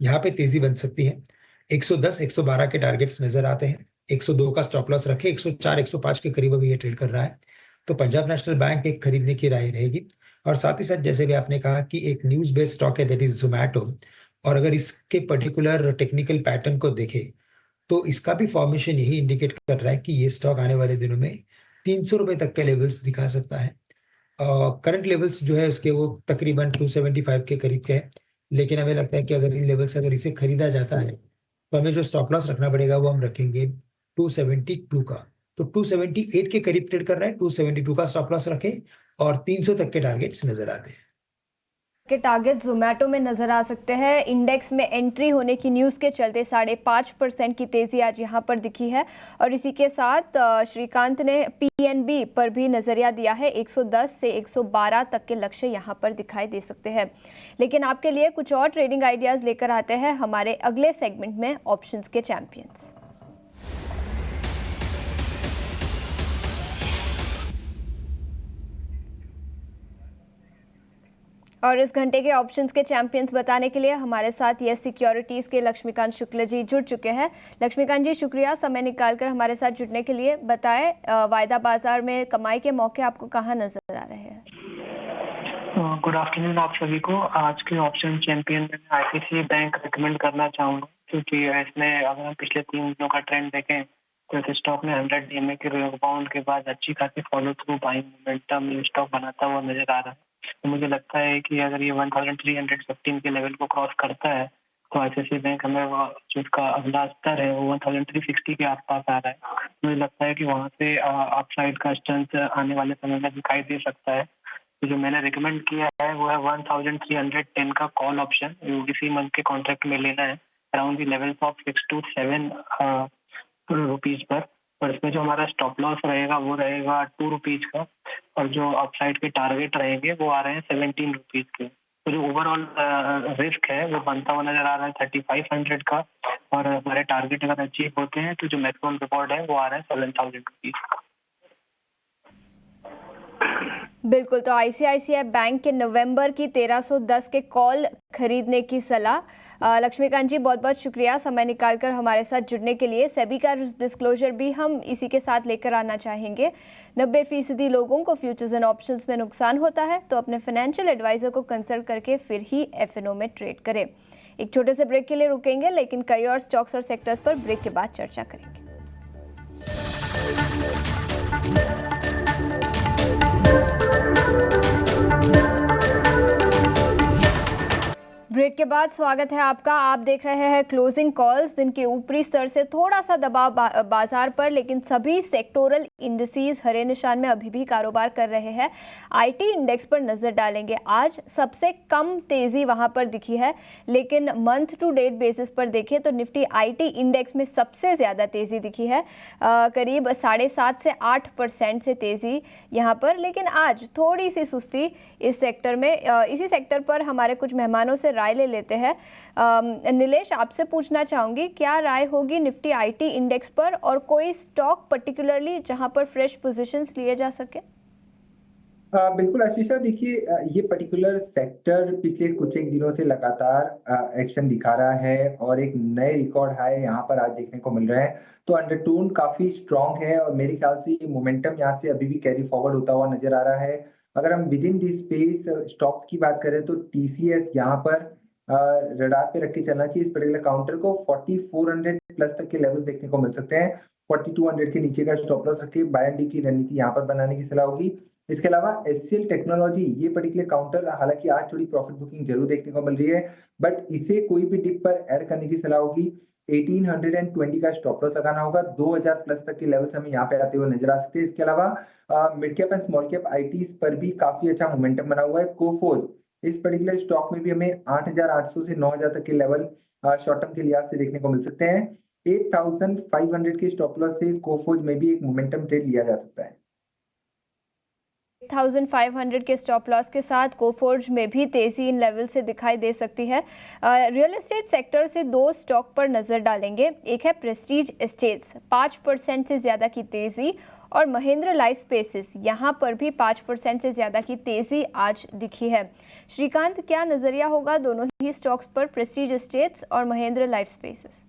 यहाँ पे तेजी बन सकती है। 110 112 के टारगेट्स नजर आते हैं। 102 का स्टॉप लॉस रखे, 104 105 के करीब अभी ये ट्रेड कर रहा है। तो पंजाब नेशनल बैंक एक खरीदने की राय रहेगी। और साथ ही साथ जैसे भी आपने कहा कि एक न्यूज बेस्ड स्टॉक है, दैट इज जोमैटो, और अगर इसके पर्टिकुलर टेक्निकल पैटर्न को देखें तो इसका भी फॉर्मेशन यही इंडिकेट कर रहा है कि ये स्टॉक आने वाले दिनों में 300 रुपए तक के लेवल्स दिखा सकता है। करंट लेवल्स जो है उसके वो तकरीबन 275 के करीब के हैं, लेकिन हमें लगता है कि अगर इन लेवल से अगर इसे खरीदा जाता है तो हमें जो स्टॉप लॉस रखना पड़ेगा वो हम रखेंगे 272 का। तो 278 के करीब ट्रेड कर रहा है, 272 का स्टॉप लॉस रखें और 300 तक के टारगेट्स नजर आते हैं। के टारगेट जोमेटो में नजर आ सकते हैं। इंडेक्स में एंट्री होने की न्यूज़ के चलते 5.5% की तेज़ी आज यहां पर दिखी है और इसी के साथ श्रीकांत ने पीएनबी पर भी नजरिया दिया है। 110 से 112 तक के लक्ष्य यहां पर दिखाई दे सकते हैं। लेकिन आपके लिए कुछ और ट्रेडिंग आइडियाज़ लेकर आते हैं हमारे अगले सेगमेंट में, ऑप्शंस के चैंपियंस। और इस घंटे के ऑप्शंस के चैंपियंस बताने के लिए हमारे साथ यस सिक्योरिटीज़ के लक्ष्मीकांत शुक्ल जी जुड़ चुके हैं। लक्ष्मीकांत जी, शुक्रिया समय निकालकर हमारे साथ जुड़ने के लिए। बताएं, वायदा बाजार में कमाई के मौके आपको कहां नजर आ रहे हैं? गुड आफ्टरनून आप सभी को। आज के ऑप्शन चैंपियन में आईसीआईसीआई बैंक रिकमेंड करना चाहूँगा, क्योंकि इसमें अगर हम पिछले 3 दिनों का ट्रेंड देखें तो इस स्टॉक में 100 डीएमए के रिबाउंड के बाद अच्छी खासी फॉलो थ्रू बाइंग मोमेंटम ये स्टॉक बनाता हुआ नजर आ रहा है। तो मुझे लगता है कि अगर ये 1315 के लेवल को क्रॉस करता है तो आईसीआईसीआई बैंक हमें जो इसका अगला स्तर है वो 1360 के आसपास आ रहा है। मुझे लगता है कि वहाँ से अपसाइड का स्ट्रेंथ आने वाले समय में दिखाई दे सकता है। तो जो मैंने रिकमेंड किया है वो है 1310 का कॉल ऑप्शन, इसी मंथ के कॉन्ट्रैक्ट में लेना है around the levels of 6 to 7 rupees per. और इसमें जो हमारा स्टॉप लॉस रहेगा वो रहेगा 2 रुपीज का, और जो अपसाइड के टारगेट रहेंगे वो आ रहे हैं 17 रुपीज के। तो जो ओवरऑल रिस्क है वो बनता हुआ नजर आ रहा है 3500 का, और हमारे टारगेट अगर अचीव होते हैं तो जो मैक्सिमम रिवॉर्ड है वो आ रहा है 7000 रुपीज का। बिल्कुल, तो आईसीआईसीआई बैंक के नवंबर की 1310 के कॉल खरीदने की सलाह। लक्ष्मीकांत जी, बहुत बहुत शुक्रिया समय निकालकर हमारे साथ जुड़ने के लिए। सेबी का डिस्क्लोजर भी हम इसी के साथ लेकर आना चाहेंगे। 90% लोगों को फ्यूचर्स एंड ऑप्शंस में नुकसान होता है, तो अपने फाइनेंशियल एडवाइजर को कंसल्ट करके फिर ही एफएनओ में ट्रेड करें। एक छोटे से ब्रेक के लिए रुकेंगे, लेकिन कई और स्टॉक्स और सेक्टर्स पर ब्रेक के बाद चर्चा करेंगे। ब्रेक के बाद स्वागत है आपका। आप देख रहे हैं क्लोजिंग कॉल्स। दिन के ऊपरी स्तर से थोड़ा सा दबाव बाजार पर, लेकिन सभी सेक्टोरल इंडिसेस हरे निशान में अभी भी कारोबार कर रहे हैं। आईटी इंडेक्स पर नजर डालेंगे। आज सबसे कम तेजी वहां पर दिखी है, लेकिन मंथ टू डेट बेसिस पर देखें तो निफ्टी आईटी इंडेक्स में सबसे ज्यादा तेजी दिखी है, करीब 7.5 से 8% से तेजी यहां पर। लेकिन आज थोड़ी सी सुस्ती इस सेक्टर में। इसी सेक्टर पर हमारे कुछ मेहमानों से राय ले लेते हैं। नीलेश, आपसे पूछना चाहूंगी, क्या राय होगी निफ्टी आईटी इंडेक्स पर, और कोई स्टॉक पर्टिकुलरली जहां पर फ्रेश पोजीशंस लिए जा सके? बिल्कुल आशीषा, देखिए ये पर्टिकुलर सेक्टर पिछले कुछ एक दिनों से लगातार एक्शन दिखा रहा है और एक नए रिकॉर्ड हाई यहाँ पर आज देखने को मिल रहा है। तो अंडरटोन काफी स्ट्रांग है और मेरे ख्याल से ये मोमेंटम यहाँ से अभी भी कैरी फॉरवर्ड होता हुआ नजर आ रहा है। अगर हम with in this space stocks की बात करें तो टीसीएस यहाँ पर रडार पे रख के चलना चाहिए। इस पर्टिकुलर काउंटर को 4400 प्लस तक के लेवल देखने को मिल सकते हैं। 4200 के नीचे का स्टॉप लॉस रख के बाय एंड डी की रणनीति यहाँ पर बनाने की सलाह होगी। इसके अलावा एचसीएल टेक्नोलॉजी, ये पर्टिकुलर काउंटर हालांकि आज थोड़ी प्रॉफिट बुकिंग जरूर देखने को मिल रही है, बट इसे कोई भी डिप पर ऐड करने की सलाह होगी। 1820 का स्टॉप लॉस लगाना होगा। 2000 प्लस तक के लेवल्स हमें यहाँ पे आते हुए नजर आ सकते हैं। इसके अलावा mid cap and small cap ITs पर भी काफी अच्छा मोमेंटम बना हुआ है। कोफोर्ज, इस पर्टिकुलर स्टॉक में भी हमें 8800 से 9000 तक के लेवल शॉर्ट टर्म के लिहाज से देखने को मिल सकते हैं। 8500 के स्टॉप लॉस से कोफोर्ज में भी एक मोमेंटम ट्रेड लिया जा सकता है। 8500 के स्टॉप लॉस के साथ कोफोर्ज में भी तेजी इन लेवल से दिखाई दे सकती है। रियल एस्टेट सेक्टर से 2 स्टॉक पर नजर डालेंगे। एक है प्रेस्टीज एस्टेट्स, 5% से ज्यादा की तेजी, और महेंद्र लाइफ स्पेसेस, यहाँ पर भी 5% से ज्यादा की तेजी आज दिखी है। श्रीकांत, क्या नजरिया होगा दोनों ही स्टॉक्स पर, प्रेस्टीज एस्टेट्स और महेंद्र लाइफ स्पेसेस?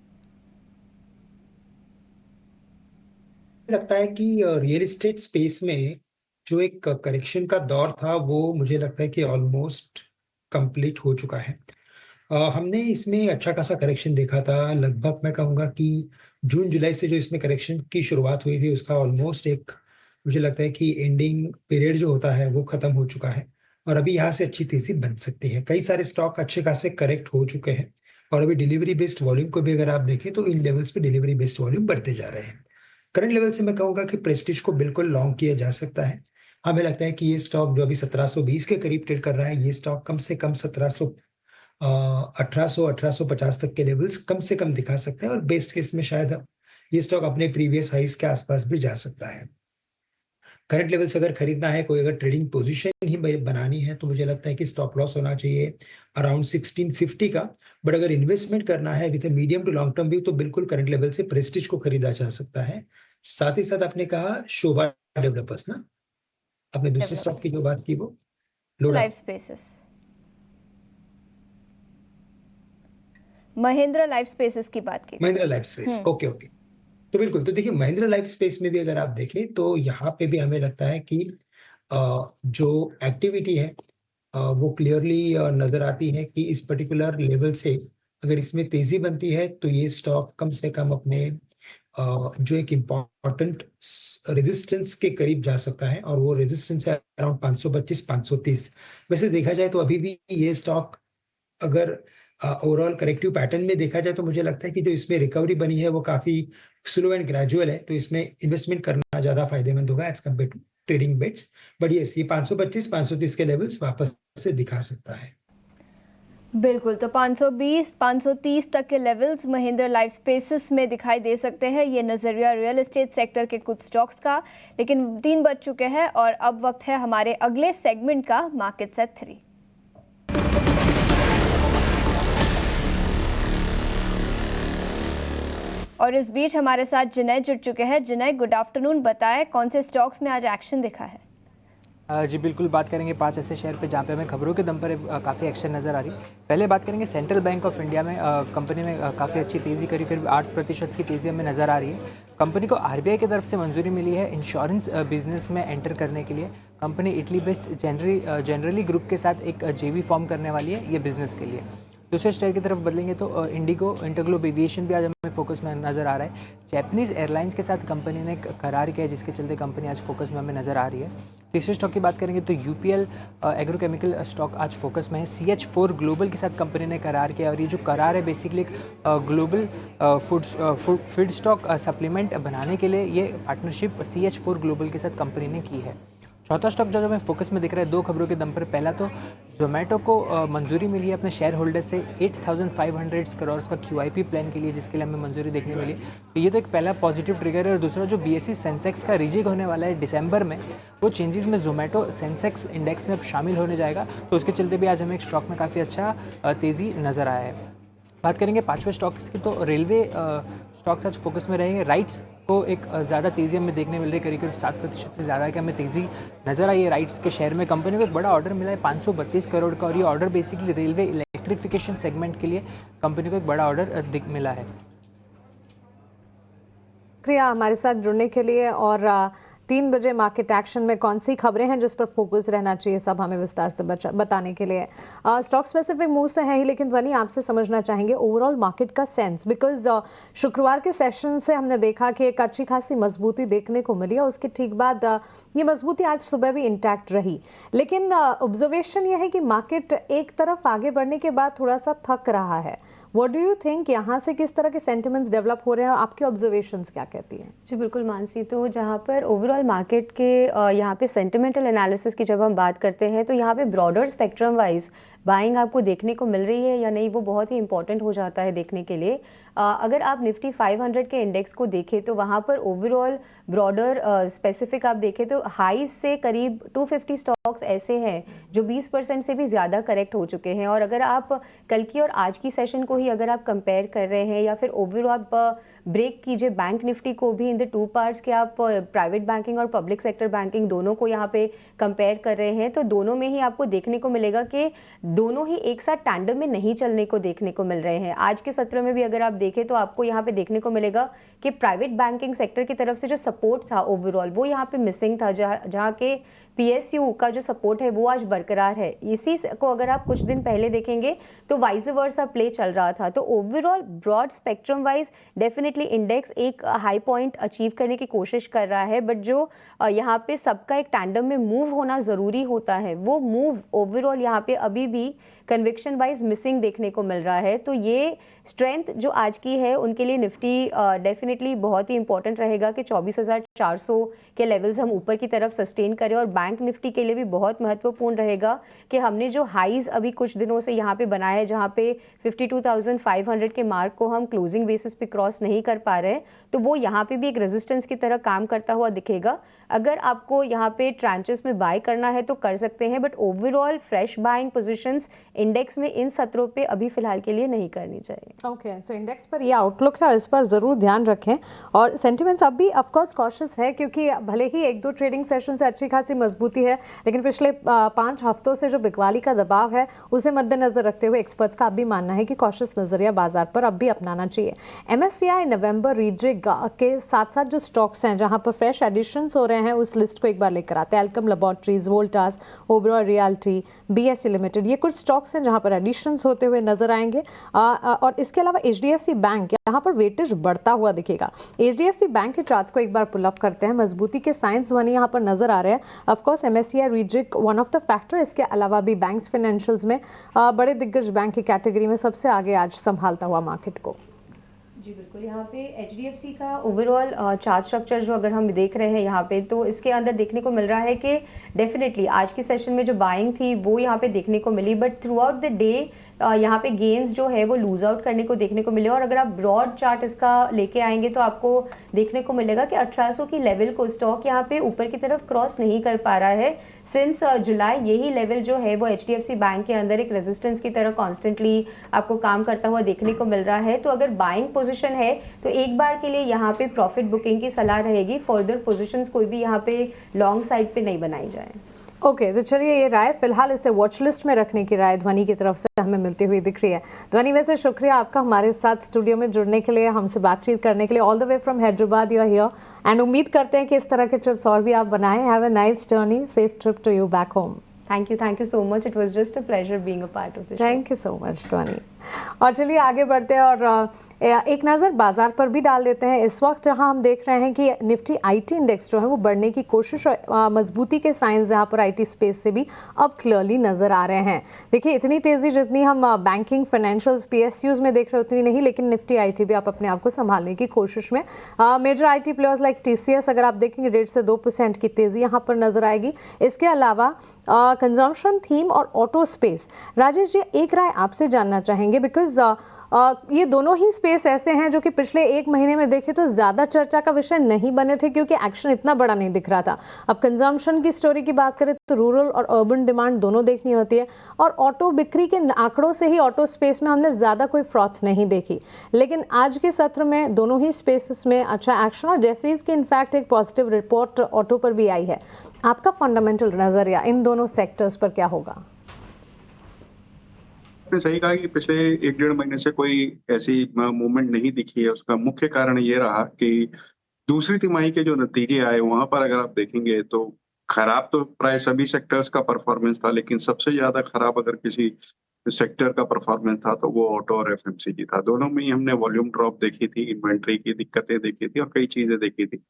लगता है कि रियल एस्टेट स्पेस में जो एक करेक्शन का दौर था वो मुझे लगता है कि ऑलमोस्ट कंप्लीट हो चुका है। हमने इसमें अच्छा खासा करेक्शन देखा था। लगभग मैं कहूँगा कि जून जुलाई से जो इसमें करेक्शन की शुरुआत हुई थी उसका ऑलमोस्ट एक मुझे लगता है कि एंडिंग पीरियड जो होता है वो खत्म हो चुका है और अभी यहाँ से अच्छी तेजी बन सकती है। कई सारे स्टॉक अच्छे खासे करेक्ट हो चुके हैं और अभी डिलीवरी बेस्ड वॉल्यूम को भी अगर आप देखें तो इन लेवल्स पे डिलीवरी बेस्ड वॉल्यूम बढ़ते जा रहे हैं। करंट लेवल से मैं कहूँगा कि प्रेस्टीज को बिल्कुल लॉन्ग किया जा सकता है। हमें लगता है कि ये स्टॉक जो अभी 1720 के करीब ट्रेड कर रहा है, ये स्टॉक कम से कम 1850 तक के लेवल्स कम से कम दिखा सकते हैं, और बेस्ट केस में शायद ये स्टॉक अपने प्रीवियस हाइस के आसपास भी जा सकता है। करंट लेवल्स अगर खरीदना है, कोई अगर ट्रेडिंग पोजीशन ही बनानी है, तो मुझे लगता है कि स्टॉप लॉस होना चाहिए अराउंड 1650 का। बट अगर इन्वेस्टमेंट करना है with medium to long term view, तो बिल्कुल करंट लेवल से प्रेस्टीज को खरीदा जा सकता है। साथ ही साथ आपने कहा शोभा डेवलपर्स ना, आपने दूसरे स्टॉक की जो बात की वो लोडा life spaces, Mahindra life spaces की बात की। Mahindra life space, okay okay. तो बिल्कुल, तो देखिए महिंद्रा लाइफ स्पेस में भी अगर आप देखें तो यहाँ पे भी हमें लगता है कि जो एक्टिविटी है वो क्लियरली नजर आती है कि इस पर्टिकुलर लेवल से अगर इसमें तेजी बनती है तो ये स्टॉक कम से कम अपने जो एक इम्पॉर्टेंट रेजिस्टेंस के करीब जा सकता है, और वो रेजिस्टेंस है अराउंड 525-530। वैसे देखा जाए तो अभी भी ये स्टॉक अगर ओवरऑल करेक्टिव पैटर्न में देखा जाए तो मुझे लगता है कि जो इसमें रिकवरी बनी है वो काफी स्लो एंड ग्रेजुअल है, तो इसमें इन्वेस्टमेंट करना ज्यादा फायदेमंद होगा as compare to trading bets. But yes, ये 525-530 के लेवल्स वापस से दिखा सकता है। बिल्कुल, तो 520-530 तक के लेवल्स महिंद्रा लाइफ स्पेसेस में दिखाई दे सकते हैं। ये नज़रिया रियल एस्टेट सेक्टर के कुछ स्टॉक्स का। लेकिन 3 बज चुके हैं और अब वक्त है हमारे अगले सेगमेंट का, मार्केट्स एट 3। और इस बीच हमारे साथ जिनय जुड़ चुके हैं। जिनय, गुड आफ्टरनून, बताएं कौन से स्टॉक्स में आज एक्शन दिखा है? जी बिल्कुल, बात करेंगे 5 ऐसे शेयर पे जहाँ पे हमें खबरों के दम पर काफ़ी एक्शन नज़र आ रही है। पहले बात करेंगे सेंट्रल बैंक ऑफ इंडिया में। कंपनी में काफ़ी अच्छी तेज़ी, करीब 8% की तेज़ी हमें नज़र आ रही है। कंपनी को आरबीआई की तरफ से मंजूरी मिली है इंश्योरेंस बिजनेस में एंटर करने के लिए। Company Italy based generally group के साथ एक जेवी फॉर्म करने वाली है ये बिज़नेस के लिए। दूसरे शेयर की तरफ बदलेंगे तो इंडिगो इंटरग्लोब एविएशन भी आज हमें फोकस में नज़र आ रहा है। जैपनीज़ एयरलाइंस के साथ कंपनी ने एक करार किया है जिसके चलते कंपनी आज फोकस में हमें नज़र आ रही है। तीसरे स्टॉक की बात करेंगे तो यूपीएल एग्रोकेमिकल स्टॉक आज फोकस में है। CH4 ग्लोबल के साथ कंपनी ने करार किया, और ये जो करार है बेसिकली एक ग्लोबल फीड स्टॉक सप्लीमेंट बनाने के लिए ये पार्टनरशिप CH4 ग्लोबल के साथ कंपनी ने की है। चौथा स्टॉक जो हमें फोकस में दिख रहा है 2 खबरों के दम पर। पहला तो जोमेटो को मंजूरी मिली है अपने शेयर होल्डर से 8,500 करोड़ का QIP प्लान के लिए, जिसके लिए हमें मंजूरी देखने मिली। तो ये तो एक पहला पॉजिटिव ट्रिगर है। और दूसरा जो BSE सेंसेक्स का रिजिग होने वाला है दिसंबर में, वो चेंजेस में जोमेटो सेंसेक्स इंडेक्स में अब शामिल होने जाएगा, तो उसके चलते भी आज हमें एक स्टॉक में काफ़ी अच्छा तेज़ी नज़र आया है। बात करेंगे 5वें स्टॉक्स की तो रेलवे स्टॉक्स आज फोकस में रहेंगे। राइट्स को एक ज़्यादा तेज़ी हमें देखने मिल रही है, करीब 7% से ज़्यादा की हमें तेज़ी नज़र आई है राइट्स के शेयर में। कंपनी को एक बड़ा ऑर्डर मिला है 532 करोड़ का, और ये order basically railway electrification segment के लिए कंपनी को एक बड़ा ऑर्डर मिला है। शुक्रिया हमारे साथ जुड़ने के लिए। और 3 बजे मार्केट एक्शन में कौन सी खबरें हैं जिस पर फोकस रहना चाहिए, सब हमें विस्तार से बताने के लिए स्टॉक स्पेसिफिक मूव्स तो हैं ही, लेकिन वनी आपसे समझना चाहेंगे ओवरऑल मार्केट का सेंस। बिकॉज शुक्रवार के सेशन से हमने देखा कि एक अच्छी खासी मजबूती देखने को मिली और उसके ठीक बाद ये मजबूती आज सुबह भी इंटैक्ट रही। लेकिन ऑब्जर्वेशन ये है कि मार्केट एक तरफ आगे बढ़ने के बाद थोड़ा सा थक रहा है। व्हाट डू यू थिंक, यहाँ से किस तरह के सेंटिमेंट्स डेवलप हो रहे हैं, आपके ऑब्जर्वेशंस क्या कहती हैं? जी बिल्कुल मानसी, तो जहाँ पर ओवरऑल मार्केट के यहाँ पे सेंटिमेंटल एनालिसिस की जब हम बात करते हैं तो यहाँ पे ब्रॉडर स्पेक्ट्रम वाइज बाइंग आपको देखने को मिल रही है या नहीं, वो बहुत ही इंपॉर्टेंट हो जाता है देखने के लिए। अगर आप निफ्टी 500 के इंडेक्स को देखें तो वहाँ पर ओवरऑल ब्रॉडर स्पेसिफिक आप देखें तो हाई से करीब 250 स्टॉक्स ऐसे हैं जो 20% से भी ज़्यादा करेक्ट हो चुके हैं। और अगर आप कल की और आज की सेशन को ही अगर आप कंपेयर कर रहे हैं या फिर ओवरऑल आप ब्रेक कीजिए बैंक निफ्टी को भी इन द 2 पार्ट्स के, आप प्राइवेट बैंकिंग और पब्लिक सेक्टर बैंकिंग दोनों को यहाँ पे कंपेयर कर रहे हैं, तो दोनों में ही आपको देखने को मिलेगा कि दोनों ही एक साथ टैंडम में नहीं चलने को देखने को मिल रहे हैं। आज के सत्र में भी अगर आप देखें तो आपको यहाँ पे देखने को मिलेगा कि प्राइवेट बैंकिंग सेक्टर की तरफ से जो सपोर्ट था ओवरऑल वो यहाँ पे मिसिंग था, जहाँ के PSU का जो सपोर्ट है वो आज बरकरार है। इसी को अगर आप कुछ दिन पहले देखेंगे तो वाइस वर्सा प्ले चल रहा था। तो overall broad spectrum wise definitely index एक हाई पॉइंट अचीव करने की कोशिश कर रहा है, बट जो यहाँ पे सबका एक टैंडम में मूव होना ज़रूरी होता है वो मूव ओवरऑल यहाँ पे अभी भी कन्विक्शन वाइज मिसिंग देखने को मिल रहा है। तो ये स्ट्रेंथ जो आज की है उनके लिए निफ्टी डेफिनेटली बहुत ही इंपॉर्टेंट रहेगा कि 24,400 के लेवल्स हम ऊपर की तरफ सस्टेन करें। और बैंक निफ्टी के लिए भी बहुत महत्वपूर्ण रहेगा कि हमने जो हाईज अभी कुछ दिनों से यहाँ पे बनाया है, जहाँ पे 52,500 के मार्क को हम क्लोजिंग बेसिस पे क्रॉस नहीं कर पा रहे हैं, तो वो यहाँ पे भी एक रेजिस्टेंस की तरह काम करता हुआ दिखेगा। अगर आपको यहाँ पे ट्रांचेस में बाय करना है तो कर सकते हैं, but overall fresh buying positions index में इन सत्रों पे अभी फिलहाल के लिए नहीं करनी चाहिए। ओके, सो इंडेक्स पर ये आउटलुक है और इस पर ज़रूर ध्यान रखें। और सेंटिमेंट्स अब भी ऑफकोर्स कॉशियस है, क्योंकि भले ही 1-2 ट्रेडिंग सेशन से अच्छी खासी मजबूती है, लेकिन पिछले 5 हफ्तों से जो बिकवाली का दबाव है उसे मद्देनजर रखते हुए एक्सपर्ट्स का अब भी मानना है कि कॉशियस नजरिया बाजार पर अब भी अपनाना चाहिए। MSCI नवंबर रीजिग के साथ साथ जो स्टॉक्स हैं जहां पर फ्रेश एडिशंस हो रहे हैं उस लिस्ट को एक बार लेकर आते हैं। Alkem laboratories, Voltas, Oberoi realty, BSE limited, ये कुछ स्टॉक्स हैं जहां पर एडिशंस होते हुए नजर आएंगे। और इसके अलावा HDFC बैंक यहाँ पर वेटेज बढ़ता हुआ दिखेगा। HDFC बैंक के चार्ट्स को एक बार पुल अप करते हैं, मजबूती के साइंस बनी यहाँ पर नजर आ रहे हैं। Of course MSCI rejig one of the factor, इसके अलावा भी बैंक्स फाइनेंशियल्स में बड़े दिग्गज बैंक की कैटेगरी में सबसे आगे आज संभालता हुआ मार्केट को। जी बिल्कुल, यहाँ पे HDFC का ओवरऑल चार्ट स्ट्रक्चर जो अगर हम देख रहे हैं यहाँ पे, तो इसके अंदर देखने को मिल रहा है कि डेफिनेटली आज की सेशन में जो बाइंग थी वो यहाँ पे देखने को मिली, but throughout the day यहाँ पे गेन्स जो है वो लूज आउट करने को देखने को मिले। और अगर आप ब्रॉड चार्ट इसका लेके आएंगे तो आपको देखने को मिलेगा कि 1800 की लेवल को स्टॉक यहाँ पे ऊपर की तरफ क्रॉस नहीं कर पा रहा है सिंस जुलाई। यही लेवल जो है वो HDFC बैंक के अंदर एक रेजिस्टेंस की तरह कॉन्स्टेंटली आपको काम करता हुआ देखने को मिल रहा है। तो अगर बाइंग पोजिशन है तो एक बार के लिए यहाँ पे प्रॉफिट बुकिंग की सलाह रहेगी। फर्दर पोजिशंस कोई भी यहाँ पे लॉन्ग साइड पे नहीं बनाई जाए। ओके, तो चलिए ये राय फिलहाल इसे वॉच लिस्ट में रखने की राय ध्वनि की तरफ से हमें मिलती हुई दिख रही है। ध्वनि, वैसे शुक्रिया आपका हमारे साथ स्टूडियो में जुड़ने के लिए, हमसे बातचीत करने के लिए। All the way from Hyderabad you are here, and उम्मीद करते हैं कि इस तरह के ट्रिप्स और भी आप बनाएं। Have a nice journey, safe trip to you back home. Thank you so much, it was just a pleasure being a part of this. Thank you so much Dhvani. और चलिए आगे बढ़ते हैं और एक नज़र बाजार पर भी डाल देते हैं। इस वक्त जहां हम देख रहे हैं कि निफ्टी IT इंडेक्स जो है वो बढ़ने की कोशिश और मजबूती के साइंस यहाँ पर IT स्पेस से भी अब क्लियरली नज़र आ रहे हैं। देखिए, इतनी तेज़ी जितनी हम बैंकिंग, फाइनेंशियल्स, PSUs में देख रहे उतनी नहीं, लेकिन निफ्टी IT भी आप अपने आप को संभालने की कोशिश में। Major IT players like TCS अगर आप देखेंगे 1.5 से 2% की तेज़ी यहाँ पर नज़र आएगी। इसके अलावा कंजम्पशन थीम और ऑटो स्पेस। राजेश जी, एक राय आपसे जानना चाहेंगे, बिकॉज ये दोनों ही स्पेस ऐसे हैं जो कि पिछले 1 महीने में देखे तो ज़्यादा चर्चा का विषय नहीं बने थे, क्योंकि एक्शन इतना बड़ा नहीं दिख रहा था। अब कंजम्पशन की स्टोरी की बात करें तो रूरल और अर्बन डिमांड दोनों देखनी होती है, और ऑटो बिक्री के आंकड़ों से ही ऑटो स्पेस में हमने ज़्यादा कोई फ्रॉथ नहीं देखी। लेकिन आज के सत्र में दोनों ही स्पेसेस में अच्छा एक्शन, और जेफरीज की इनफैक्ट एक पॉजिटिव रिपोर्ट ऑटो पर भी आई है। आपका फंडामेंटल नज़रिया इन दोनों सेक्टर्स पर क्या होगा? आपने सही कहा कि पिछले 1-1.5 महीने से कोई ऐसी मूवमेंट नहीं दिखी है। उसका मुख्य कारण ये रहा कि दूसरी तिमाही के जो नतीजे आए वहां पर अगर आप देखेंगे तो खराब तो प्राय सभी सेक्टर्स का परफॉर्मेंस था, लेकिन सबसे ज्यादा खराब अगर किसी सेक्टर का परफॉर्मेंस था तो वो ऑटो और FMCG था। दोनों में ही हमने वॉल्यूम ड्रॉप देखी थी, इन्वेंट्री की दिक्कतें देखी थी और कई चीजें देखी थी।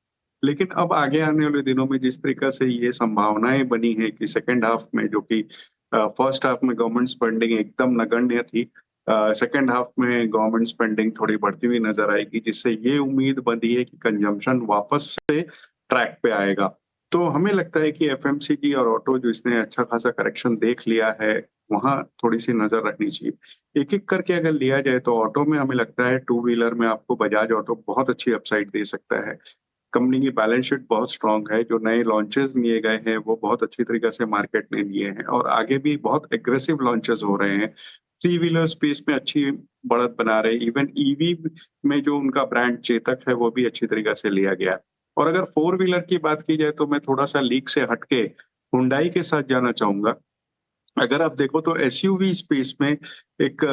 लेकिन अब आगे आने वाले दिनों में जिस तरीके से ये संभावनाएं बनी है कि सेकेंड हाफ में, जो कि फर्स्ट हाफ में गवर्नमेंट स्पेंडिंग एकदम नगण्य थी, सेकेंड हाफ में गवर्नमेंट स्पेंडिंग थोड़ी बढ़ती हुई नजर आएगी, जिससे ये उम्मीद बंधी है कि कंजम्पशन वापस से ट्रैक पे आएगा। तो हमें लगता है कि FMCG और ऑटो जो इसने अच्छा खासा करेक्शन देख लिया है, वहां थोड़ी सी नजर रखनी चाहिए। एक एक करके अगर लिया जाए तो ऑटो में हमें लगता है 2 व्हीलर में आपको बजाज ऑटो बहुत अच्छी अपसाइड दे सकता है। कंपनी की बैलेंस शीट बहुत स्ट्रांग है, जो नए लॉन्चेस लिए गए हैं वो बहुत अच्छी तरीके से मार्केट ने लिए हैं और आगे भी बहुत एग्रेसिव लॉन्चेस हो रहे हैं। 3 व्हीलर स्पेस में अच्छी बढ़त बना रहे हैं। इवन EV में जो उनका ब्रांड चेतक है वो भी अच्छी तरीके से लिया गया है। और अगर 4 व्हीलर की बात की जाए तो मैं थोड़ा सा लीग से हटके हुंडई के साथ जाना चाहूंगा। अगर आप देखो तो SUV स्पेस में एक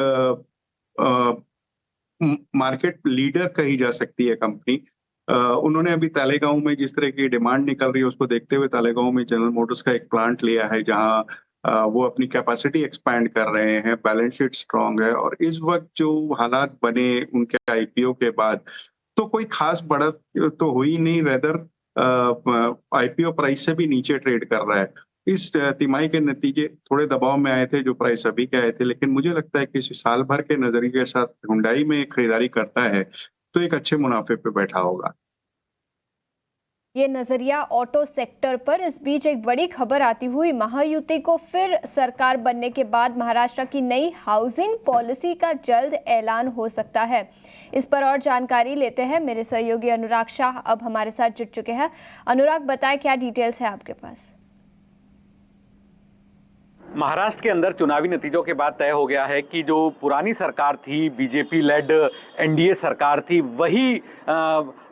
मार्केट लीडर कही जा सकती है कंपनी। उन्होंने अभी तालेगांव में जिस तरह की डिमांड निकल रही है उसको देखते हुए तालेगांव में जनरल मोटर्स का एक प्लांट लिया है, जहां वो अपनी कैपेसिटी एक्सपैंड कर रहे हैं। बैलेंस शीट स्ट्रांग है और इस वक्त जो हालात बने उनके IPO के बाद, तो कोई खास बढ़त तो हुई नहीं, रेदर IPO प्राइस से भी नीचे ट्रेड कर रहा है। इस तिमाही के नतीजे थोड़े दबाव में आए थे, जो प्राइस अभी के आए थे, लेकिन मुझे लगता है कि इस साल भर के नजरिए के साथ हुंडई में खरीदारी करता है तो एक अच्छे मुनाफे पे बैठा होगा। ये नजरिया ऑटो सेक्टर पर। इस बीच एक बड़ी खबर आती हुई महायुति को फिर सरकार बनने के बाद महाराष्ट्र की नई हाउसिंग पॉलिसी का जल्द ऐलान हो सकता है। इस पर और जानकारी लेते हैं, मेरे सहयोगी अनुराग शाह अब हमारे साथ जुड़ चुके हैं। अनुराग, बताएं क्या डिटेल्स है आपके पास? महाराष्ट्र के अंदर चुनावी नतीजों के बाद तय हो गया है कि जो पुरानी सरकार थी, बीजेपी लेड एनडीए सरकार थी, वही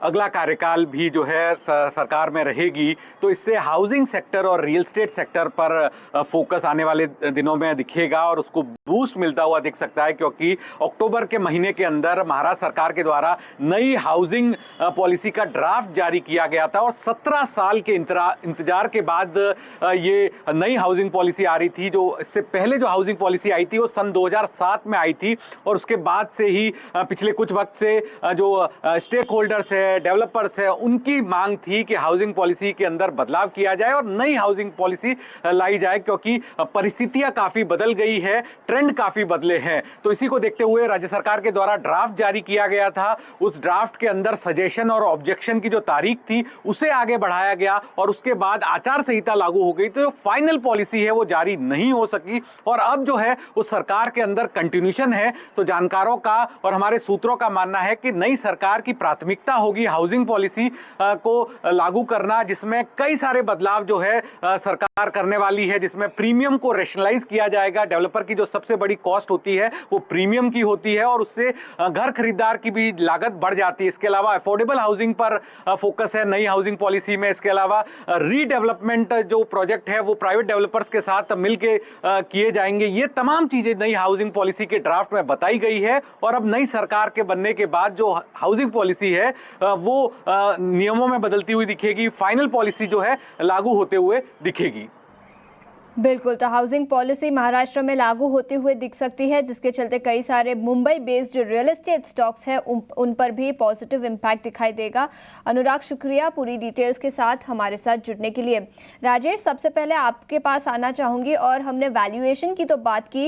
अगला कार्यकाल भी जो है सरकार में रहेगी। तो इससे हाउसिंग सेक्टर और रियल एस्टेट सेक्टर पर फोकस आने वाले दिनों में दिखेगा और उसको बूस्ट मिलता हुआ दिख सकता है, क्योंकि अक्टूबर के महीने के अंदर महाराष्ट्र सरकार के द्वारा नई हाउसिंग पॉलिसी का ड्राफ्ट जारी किया गया था और 17 साल के इंतजार के बाद ये नई हाउसिंग पॉलिसी आ रही थी। जो इससे पहले जो हाउसिंग पॉलिसी आई थी वो सन 2007 में आई थी और उसके बाद से ही पिछले कुछ वक्त से जो स्टेक होल्डर्स है, डेवलपर्स है, उनकी मांग थी कि हाउसिंग पॉलिसी के अंदर बदलाव किया जाए और नई हाउसिंग पॉलिसी लाई जाए, क्योंकि परिस्थितियां काफी बदल गई है, ट्रेंड काफी बदले हैं। तो इसी को देखते हुए राज्य सरकार के द्वारा ड्राफ्ट जारी किया गया था। उस ड्राफ्ट के अंदर सजेशन और ऑब्जेक्शन की जो तारीख थी उसे आगे बढ़ाया गया और उसके बाद आचार संहिता लागू हो गई। तो जो फाइनल पॉलिसी है वो जारी नहीं हो सकी और अब जो है उस सरकार के अंदर कंटिन्यूशन है। तो जानकारों का और हमारे सूत्रों का मानना है कि नई सरकार की प्राथमिकता होगी हाउसिंग पॉलिसी को लागू करना, जिसमें कई सारे बदलाव जो है सरकार करने वाली है, जिसमें प्रीमियम को रेशनलाइज किया जाएगा। डेवलपर की जो सबसे बड़ी कॉस्ट होती है वो प्रीमियम की होती है और उससे घर खरीदार की भी लागत बढ़ जाती है। इसके अलावा अफोर्डेबल हाउसिंग पर फोकस है नई हाउसिंग पॉलिसी में। इसके अलावा रीडेवलपमेंट जो प्रोजेक्ट है वो प्राइवेट डेवलपर्स के साथ मिलके किए जाएंगे। ये तमाम चीजें नई हाउसिंग पॉलिसी के ड्राफ्ट में बताई गई है और अब नई सरकार के बनने के बाद जो हाउसिंग पॉलिसी है वो नियमों में बदलती हुई दिखेगी, फाइनल पॉलिसी जो है लागू होते हुए दिखेगी। बिल्कुल, तो हाउसिंग पॉलिसी महाराष्ट्र में लागू होती हुए दिख सकती है, जिसके चलते कई सारे मुंबई बेस्ड जो रियल एस्टेट स्टॉक्स हैं उन पर भी पॉजिटिव इम्पैक्ट दिखाई देगा। अनुराग, शुक्रिया पूरी डिटेल्स के साथ हमारे साथ जुड़ने के लिए। राजेश, सबसे पहले आपके पास आना चाहूँगी और हमने वैल्यूएशन की तो बात की,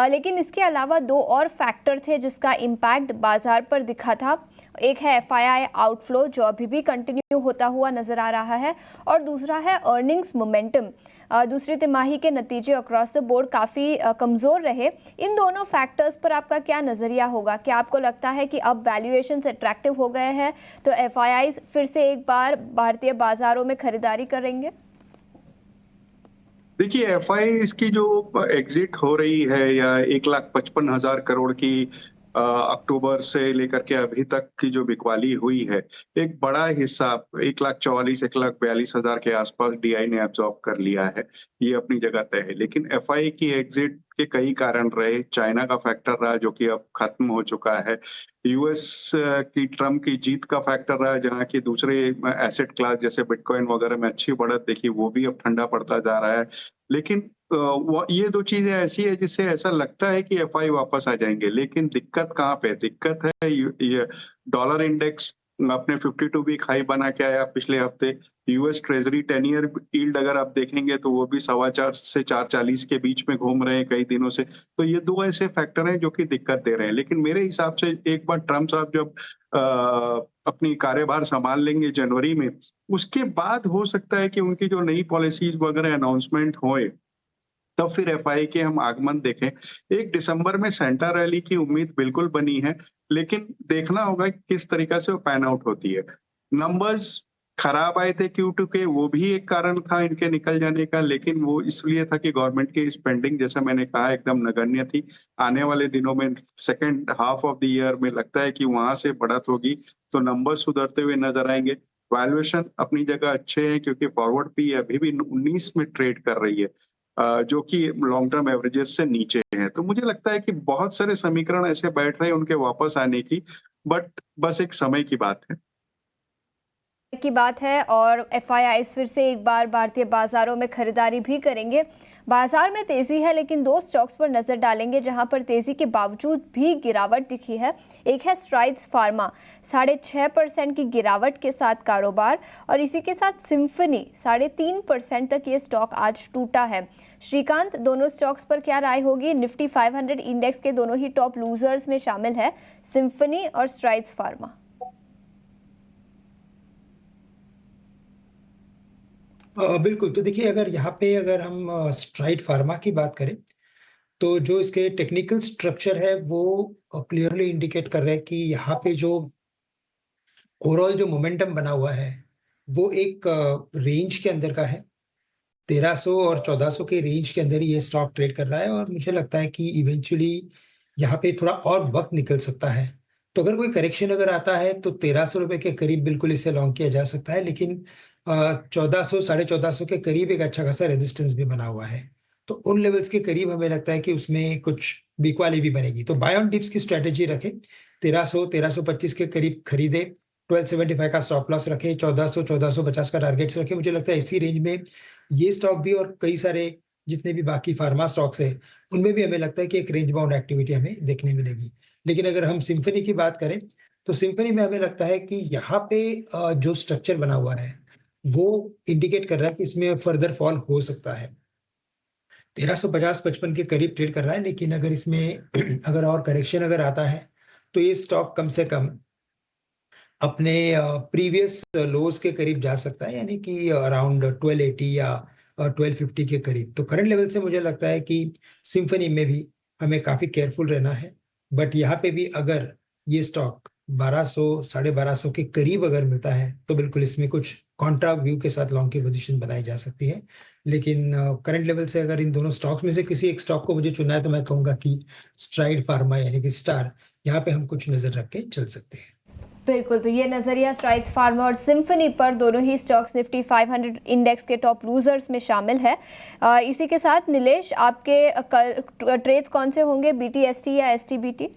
लेकिन इसके अलावा दो और फैक्टर थे जिसका इम्पैक्ट बाजार पर दिखा था। एक है FII आउटफ्लो जो अभी भी कंटिन्यू होता हुआ नजर आ रहा है और दूसरा है अर्निंग्स मोमेंटम। दूसरी तिमाही के नतीजे अक्रॉस द बोर्ड काफ़ी कमज़ोर रहे। इन दोनों फैक्टर्स पर आपका क्या नज़रिया होगा? क्या आपको लगता है कि अब वैल्यूएशंस अट्रैक्टिव हो गए हैं तो FIIs फिर से एक बार भारतीय बाजारों में खरीदारी करेंगे? देखिए, FIIs की जो एग्जिट हो रही है या 1,55,000 करोड़ की अक्टूबर से लेकर के अभी तक की जो बिकवाली हुई है, एक बड़ा हिस्सा 1,44,000-1,42,000 के आसपास DI ने एब्जॉर्ब कर लिया है। ये अपनी जगह तय है, लेकिन FII की एग्जिट के कई कारण रहे। चाइना का फैक्टर रहा जो कि अब खत्म हो चुका है। US की ट्रम्प की जीत का फैक्टर रहा, जहाँ की दूसरे एसेट क्लास जैसे बिटकॉइन वगैरह में अच्छी बढ़त देखी, वो भी अब ठंडा पड़ता जा रहा है। लेकिन ये दो चीजें ऐसी है जिससे ऐसा लगता है कि FI वापस आ जाएंगे, लेकिन दिक्कत कहाँ पे? दिक्कत है ये डॉलर इंडेक्स अपने 52 वीक हाई बना के आया पिछले हफ्ते। US ट्रेजरी 10 ईयर यील्ड अगर आप देखेंगे तो वो भी 4.25 से 4.40 के बीच में घूम रहे हैं कई दिनों से। तो ये दो ऐसे फैक्टर हैं जो कि दिक्कत दे रहे हैं। लेकिन मेरे हिसाब से एक बार ट्रम्प साहब जब अपनी कार्यभार संभाल लेंगे जनवरी में, उसके बाद हो सकता है कि उनकी जो नई पॉलिसीज वगैरह अनाउंसमेंट होए, तब फिर FI के हम आगमन देखें। 1 दिसंबर में सेंटा रैली की उम्मीद बिल्कुल बनी है, लेकिन देखना होगा कि किस तरीके से वो पैन आउट होती है। नंबर्स खराब आए थे Q2 के, वो भी एक कारण था इनके निकल जाने का, लेकिन वो इसलिए था कि गवर्नमेंट की स्पेंडिंग, जैसा मैंने कहा, एकदम नगण्य थी। आने वाले दिनों में second half of the year में लगता है कि वहां से बढ़त होगी, तो नंबर सुधरते हुए नजर आएंगे। वैल्यूएशन अपनी जगह अच्छे हैं क्योंकि फॉरवर्ड पी अभी भी 19 में ट्रेड कर रही है, जो कि लॉन्ग टर्म एवरेजेस से नीचे हैं। तो मुझे लगता है कि बहुत सारे समीकरण ऐसे बैठ रहे हैं उनके वापस आने की, बट बस एक समय की बात है और FIIs फिर से एक बार भारतीय बाजारों में खरीदारी भी करेंगे। बाजार में तेजी है, लेकिन दो स्टॉक्स पर नजर डालेंगे जहां पर तेजी के बावजूद भी गिरावट दिखी है। एक है स्ट्राइड्स फार्मा, 6.5% की गिरावट के साथ कारोबार, और इसी के साथ सिम्फनी 3.5% तक ये स्टॉक आज टूटा है। श्रीकांत, दोनों स्टॉक्स पर क्या राय होगी? निफ्टी 500 इंडेक्स के दोनों ही टॉप लूजर्स में शामिल है सिम्फनी और स्ट्राइड्स फार्मा। बिल्कुल। तो देखिए, अगर हम स्ट्राइड फार्मा की बात करें, तो जो इसके टेक्निकल स्ट्रक्चर है वो क्लियरली इंडिकेट कर रहा है कि यहाँ पे जो ओवरऑल जो मोमेंटम बना हुआ है वो एक रेंज के अंदर का है। 1300 और 1400 के रेंज के अंदर ही ये स्टॉक ट्रेड कर रहा है, और मुझे लगता है कि इवेंचुअली यहाँ पे थोड़ा और वक्त निकल सकता है। तो अगर कोई करेक्शन अगर आता है तो 1300 रुपए के करीब बिल्कुल इसे लॉन्ग किया जा सकता है, लेकिन 1400 1450 के करीब एक अच्छा खासा रेजिस्टेंस भी बना हुआ है। तो उन लेवल्स के करीब हमें लगता है कि उसमें कुछ बिकवाली भी बनेगी। तो बाय ऑन डिप्स की स्ट्रेटेजी रखें, 1300 1325 के करीब खरीदे, 1275 का स्टॉप लॉस रखे, 1400 1450 का टारगेट्स रखे। मुझे लगता है इसी रेंज में ये स्टॉक भी और कई सारे जितने भी बाकी फार्मा स्टॉक्स है उनमें भी हमें लगता है कि एक रेंज बाउंड एक्टिविटी हमें देखने मिलेगी। लेकिन अगर हम सिम्फनी की बात करें तो सिम्फनी में हमें लगता है कि यहाँ पे जो स्ट्रक्चर बना हुआ है वो इंडिकेट कर रहा है कि इसमें फर्दर फॉल हो सकता है। 1350-55 के करीब ट्रेड कर रहा है, लेकिन अगर इसमें अगर और करेक्शन अगर आता है तो ये स्टॉक कम से कम अपने प्रीवियस लोज के करीब जा सकता है, यानी कि अराउंड 1280 या 1250 के करीब। तो करंट लेवल से मुझे लगता है कि सिम्फनी में भी हमें काफी केयरफुल रहना है। बट यहाँ पे भी अगर ये स्टॉक 1200 1250 के करीब अगर मिलता है तो बिल्कुल इसमें कुछ कॉन्ट्रा व्यू के साथ लॉन्ग की पोजीशन बनाई जा सकती है। लेकिन करंट लेवल से अगर इन दोनों स्टॉक्स में से किसी एक स्टॉक को मुझे चुनना है तो मैं कहूंगा कि स्ट्राइड फार्मा यानी कि स्टार, यहाँ पे हम कुछ नजर रख के चल सकते हैं। बिल्कुल, तो ये नजरिया स्ट्राइड्स फार्मा और सिम्फनी पर, दोनों ही स्टॉक्स निफ्टी 500 इंडेक्स के टॉप लूजर्स में शामिल है। इसी के साथ नीलेश, आपके ट्रेड्स कौन से होंगे, BTST या STBT?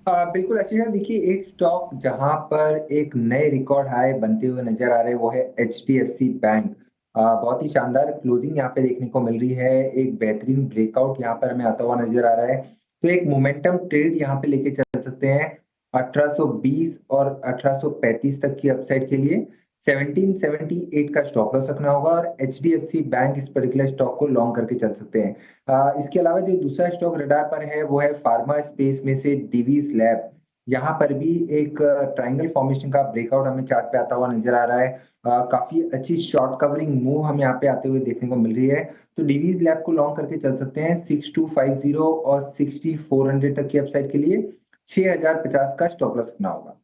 बिल्कुल अच्छी है। देखिए, एक स्टॉक जहां पर एक नए रिकॉर्ड हाई बनते हुए नजर आ रहे हैं वो है HDFC बैंक। बहुत ही शानदार क्लोजिंग यहाँ पे देखने को मिल रही है, एक बेहतरीन ब्रेकआउट यहाँ पर हमें आता हुआ नजर आ रहा है। तो एक मोमेंटम ट्रेड यहाँ पे लेके चल सकते हैं 1820 और 1835 तक की अपसाइड के लिए। 1778 का स्टॉप लॉस रखना होगा और HDFC बैंक इस पर्टिकुलर स्टॉक को लॉन्ग करके चल सकते हैं। इसके अलावा जो दूसरा स्टॉक रडार पर है वो है फार्मा स्पेस में से डिवीज लैब। यहाँ पर भी एक ट्रायंगल फॉर्मेशन का ब्रेकआउट हमें चार्ट पे आता हुआ नजर आ रहा है। काफी अच्छी शॉर्ट कवरिंग मूव हमें यहाँ पे आते हुए देखने को मिल रही है। तो डिवीज लैब को लॉन्ग करके चल सकते हैं 6250 और 6400 तक की अपसाइड के लिए। 6050 का स्टॉप लॉस रखना होगा।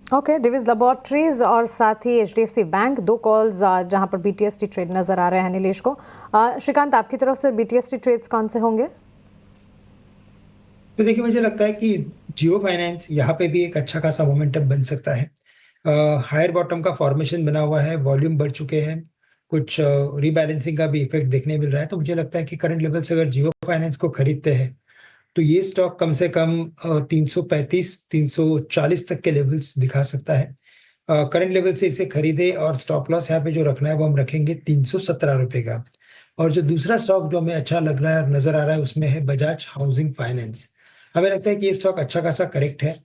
ओके, डिवीज लैबोरेटरीज और साथ ही HDFC बैंक, दो कॉल्स जहां पर BTST ट्रेड नजर आ रहे हैं नीलेश को। श्रीकांत, आपकी तरफ से BTST ट्रेड्स कौन से होंगे? तो देखिए, मुझे लगता है कि जियो फाइनेंस यहाँ पे भी एक अच्छा खासा मोमेंटम बन सकता है। हायर बॉटम का फॉर्मेशन बना हुआ है, वॉल्यूम बढ़ चुके हैं, कुछ रीबैलेंसिंग का भी इफेक्ट देखने मिल रहा है। तो मुझे लगता है कि करंट लेवल से अगर जियो फाइनेंस को खरीदते हैं तो ये स्टॉक कम से कम 335 340 तक के लेवल्स दिखा सकता है। करंट लेवल से इसे खरीदे और स्टॉप लॉस यहाँ पे जो रखना है वो हम रखेंगे 317 रुपए का। और जो दूसरा स्टॉक जो हमें अच्छा लग रहा है और नजर आ रहा है उसमें है बजाज हाउसिंग फाइनेंस। हमें लगता है कि ये स्टॉक अच्छा खासा करेक्ट है,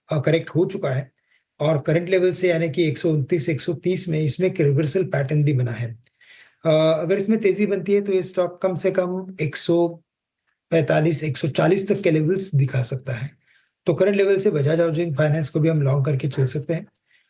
करेक्ट हो चुका है, और करंट लेवल से यानी कि 129 130 में इसमें एक रिवर्सल पैटर्न भी बना है। अगर इसमें तेजी बनती है तो ये स्टॉक कम से कम 145 140 तक के लेवल्स दिखा सकता है। तो करंट लेवल से बजाज हाउसिंग फाइनेंस को भी हम लॉन्ग करके चल सकते हैं।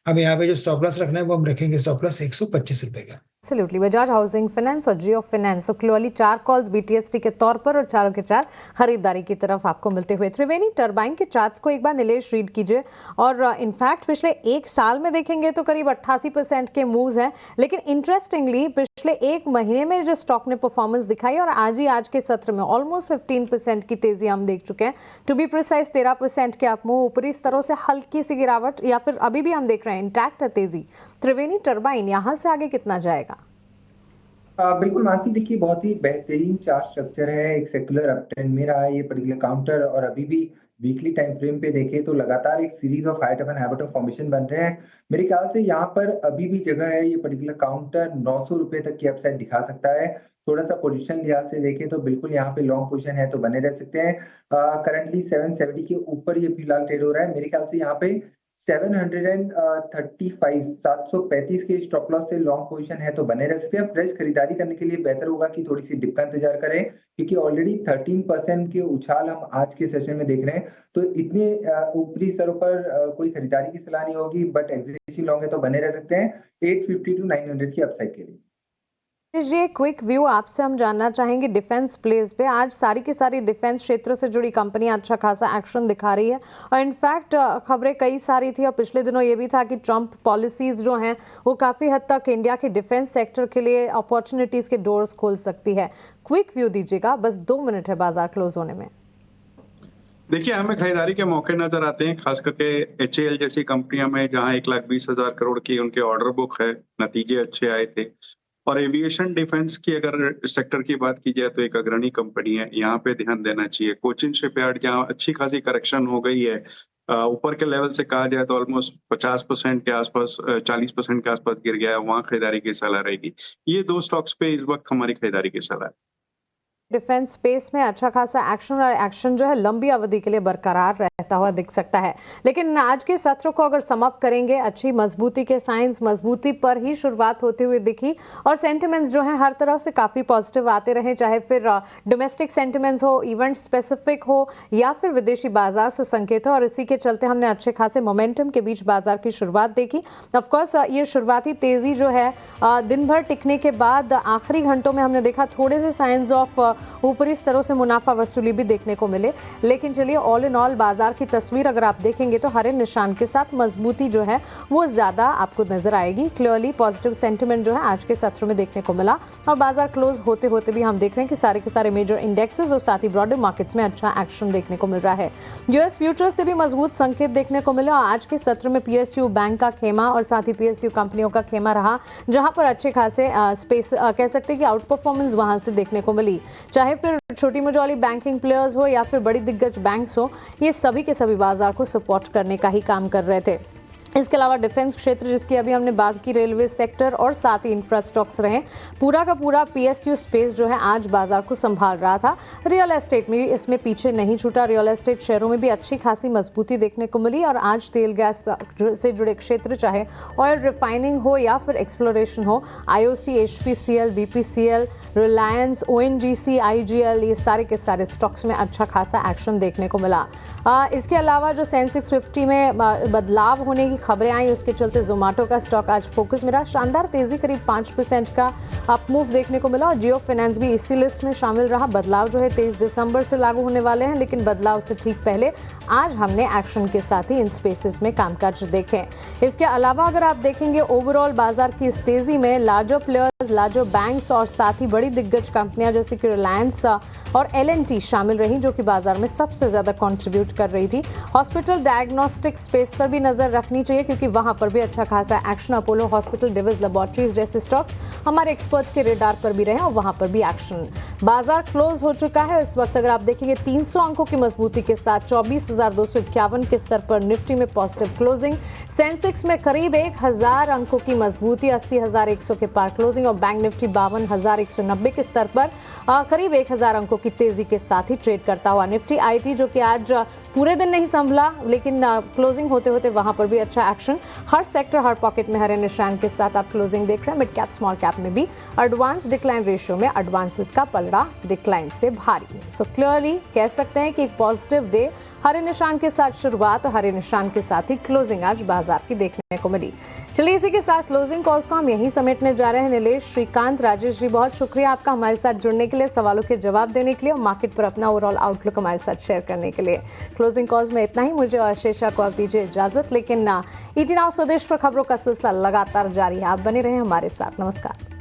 हमें यहाँ पे जो स्टॉप लॉस रखना है वो हम रखेंगे स्टॉप लॉस 125 रुपए का। एब्सोल्युटली, बजाज हाउसिंग फाइनेंस और जियो फाइनेंस, तो क्लियरली 4 कॉल्स BTST के तौर पर और चारों के 4 खरीदारी की तरफ आपको मिलते हुए। त्रिवेणी टर्बाइन के चार्ट्स को एक बार नीलेश रीड कीजिए। और इनफैक्ट पिछले एक साल में देखेंगे तो करीब 88% के मूव्स हैं, लेकिन इंटरेस्टिंगली पिछले एक महीने में जो स्टॉक ने परफॉर्मेंस दिखाई और आज के सत्र में ऑलमोस्ट 15% की तेजी हम देख चुके हैं। टू बी प्रिसाइज 13% के आप मूव, ऊपरी स्तरों से हल्की सी गिरावट, या फिर अभी भी हम देख रहे हैं इंटैक्ट है तेजी। त्रिवेणी टर्बाइन यहाँ से आगे कितना जाएगा? बिल्कुल मानसी, देखिए बहुत ही बेहतरीन चार्ट स्ट्रक्चर है, एक सेकुलर अपट्रेंड में रहा है ये पर्टिकुलर काउंटर, और अभी भी वीकली टाइम फ्रेम पे देखें तो लगातार एक series of height and habit of formation बन रहे हैं। मेरे ख्याल से यहाँ पर अभी भी जगह है, ये पर्टिकुलर काउंटर 900 रुपए तक की अपसाइड दिखा सकता है। थोड़ा सा पोजीशन लिहाज से देखें तो बिल्कुल यहाँ पे लॉन्ग पोजीशन है तो बने रह सकते हैं। करंटली 770 के ऊपर ये फिलहाल ट्रेड हो रहा है। मेरे ख्याल से यहाँ पे 735 के स्टॉप लॉस से लॉन्ग पोजीशन है तो बने रह सकते हैं। फ्रेश खरीदारी करने के लिए बेहतर होगा कि थोड़ी सी डिप का इंतजार करें, क्योंकि ऑलरेडी 13% के उछाल हम आज के सेशन में देख रहे हैं। तो इतने ऊपरी स्तरों पर कोई खरीदारी की सलाह नहीं होगी, बट एग्जिस्टिंग लॉन्ग है तो बने रह सकते हैं 850 to 900 की अपसाइड के लिए। ये क्विक व्यू आपसे हम जानना चाहेंगे डिफेंस प्लेस पे। आज सारी की सारी डिफेंस क्षेत्र से जुड़ी कंपनियां अच्छा खासा एक्शन दिखा रही है और इनफैक्ट खबरें कई सारी थी और पिछले दिनों ये भी था कि ट्रंप पॉलिसीज जो हैं वो काफ़ी हद तक इंडिया के डिफेंस सेक्टर के लिए अपॉर्चुनिटीज़ के डोर्स खोल सकती है। क्विक व्यू दीजिएगा, बस 2 मिनट है बाजार क्लोज होने में। देखिए, हमें खरीदारी के मौके नजर आते हैं, खास करके HAL जैसी कंपनियों में जहां 1,20,000 करोड़ की उनके ऑर्डर बुक है, नतीजे अच्छे आए थे। और एविएशन डिफेंस की अगर सेक्टर की बात की जाए तो एक अग्रणी कंपनी है, यहाँ पे ध्यान देना चाहिए। कोचिन शिपयार्ड जहाँ अच्छी खासी करेक्शन हो गई है, ऊपर के लेवल से कहा जाए तो ऑलमोस्ट 50% के आसपास, 40% के आसपास गिर गया है, वहाँ खरीदारी की सलाह रहेगी। ये 2 स्टॉक्स पे इस वक्त हमारी खरीदारी की सलाह है। डिफेंस स्पेस में अच्छा खासा एक्शन और एक्शन जो है लंबी अवधि के लिए बरकरार रहता हुआ दिख सकता है। लेकिन आज के सत्र को अगर समाप्त करेंगे, अच्छी मजबूती के साइंस, मजबूती पर ही शुरुआत होती हुई दिखी और सेंटिमेंट्स जो है हर तरफ से काफ़ी पॉजिटिव आते रहे, चाहे फिर डोमेस्टिक सेंटिमेंट्स हो, इवेंट स्पेसिफिक हो या फिर विदेशी बाजार से संकेत हो, और इसी के चलते हमने अच्छे खासे मोमेंटम के बीच बाजार की शुरुआत देखी। ऑफकोर्स ये शुरुआती तेज़ी जो है दिन भर टिकने के बाद आखिरी घंटों में हमने देखा थोड़े से साइंस ऑफ ऊपरी स्तरों से मुनाफा वसूली भी देखने को मिले। लेकिन चलिए, ऑल इन ऑल बाजार की तस्वीर अगर आप देखेंगे तो हरे निशान के साथ मजबूती जो है वो ज़्यादा आपको नजर आएगी। क्लियरली पॉजिटिव सेंटिमेंट जो है आज के सत्र में देखने को मिला और बाजार क्लोज होते होते भी हम देख रहे हैं कि सारे के सारे मेजर इंडेक्सेस और साथ ही ब्रॉडर मार्केट्स में अच्छा एक्शन देखने को मिल रहा है। यूएस फ्यूचर्स से भी मजबूत संकेत देखने को मिले और आज के सत्र में PSU बैंक का खेमा और साथ ही PSU कंपनियों का खेमा रहा, जहां पर अच्छे खासे स्पेस कह सकते हैं कि आउट परफॉर्मेंस वहां से देखने को मिली। चाहे फिर छोटी मझोली बैंकिंग प्लेयर्स हो या फिर बड़ी दिग्गज बैंक्स हो, ये सभी के सभी बाजार को सपोर्ट करने का ही काम कर रहे थे। इसके अलावा डिफेंस क्षेत्र जिसकी अभी हमने बात की, रेलवे सेक्टर और साथ ही इंफ्रा स्टॉक्स रहे, पूरा का पूरा PSU स्पेस जो है आज बाजार को संभाल रहा था। रियल एस्टेट में भी इसमें पीछे नहीं छूटा, रियल एस्टेट शेयरों में भी अच्छी खासी मजबूती देखने को मिली और आज तेल गैस से जुड़े क्षेत्र चाहे ऑयल रिफाइनिंग हो या फिर एक्सप्लोरेशन हो, IOC, HPCL, BPCL, Reliance, ONGC, IGL, ये सारे के सारे स्टॉक्स में अच्छा खासा एक्शन देखने को मिला। इसके अलावा जो सेंसेक्स 50 में बदलाव होने की खबरें आई, उसके चलते जोमेटो का स्टॉक आज फोकस में रहा। शानदार तेजी, करीब 5% का अप मूव देखने को मिला और जियो फाइनेंस भी इसी लिस्ट में शामिल रहा। बदलाव जो है 23 दिसंबर से लागू होने वाले हैं, लेकिन बदलाव से ठीक पहले आज हमने एक्शन के साथ ही इन स्पेसेस में कामकाज देखे। इसके अलावा अगर आप देखेंगे ओवरऑल बाजार की इस तेजी में लार्जर प्लेयर्स, लार्जर बैंक्स और साथ ही बड़ी दिग्गज कंपनियां जैसे कि रिलायंस और L&T शामिल रही, जो कि बाजार में सबसे ज्यादा कंट्रीब्यूट कर रही थी। हॉस्पिटल डायग्नोस्टिक स्पेस पर भी नजर रखनी चाहिए क्योंकि वहां पर भी अच्छा खासा action, Apollo hospital, Divi's laboratories जैसे स्टॉक्स हमारे एक्सपर्ट्स के रेडार पर भी रहे और वहां पर भी एक्शन। बाजार क्लोज हो चुका है इस वक्त अगर आप देखेंगे 300 अंकों की मजबूती के साथ 24,251 के स्तर पर निफ्टी में पॉजिटिव क्लोजिंग, सेंसेक्स में करीब 1,000 अंकों की मजबूती, 80,100 के पार क्लोजिंग और बैंक निफ्टी 52,190 के स्तर पर करीब 1,000 अंकों की तेजी के साथ ही ट्रेड करता हुआ। निफ्टी IT जो कि आज पूरे दिन नहीं संभला, लेकिन क्लोजिंग होते होते वहां पर भी अच्छा एक्शन। हर सेक्टर, हर पॉकेट में हरे निशान के साथ आप क्लोजिंग देख रहे हैं। मिड कैप, स्मॉल कैप में भी एडवांस डिक्लाइन रेशियो में एडवांसेस का पलड़ा डिक्लाइन से भारी है। सो क्लियरली कह सकते हैं कि एक पॉजिटिव डे, हरे निशान के साथ शुरुआत और हरे निशान के साथ ही क्लोजिंग आज बाजार की देखने को मिली। चलिए, इसी के साथ क्लोजिंग कॉल्स को हम यहीं समेटने जा रहे हैं। नीलेश, श्रीकांत, राजेश जी, बहुत शुक्रिया आपका हमारे साथ जुड़ने के लिए, सवालों के जवाब देने के लिए और मार्केट पर अपना ओवरऑल आउटलुक हमारे साथ शेयर करने के लिए। क्लोजिंग कॉल्स में इतना ही। मुझे और शेषा को आप दीजिए इजाजत, लेकिन ET नाउ स्वदेश पर खबरों का सिलसिला लगातार जारी है। आप बने रहें हमारे साथ। नमस्कार।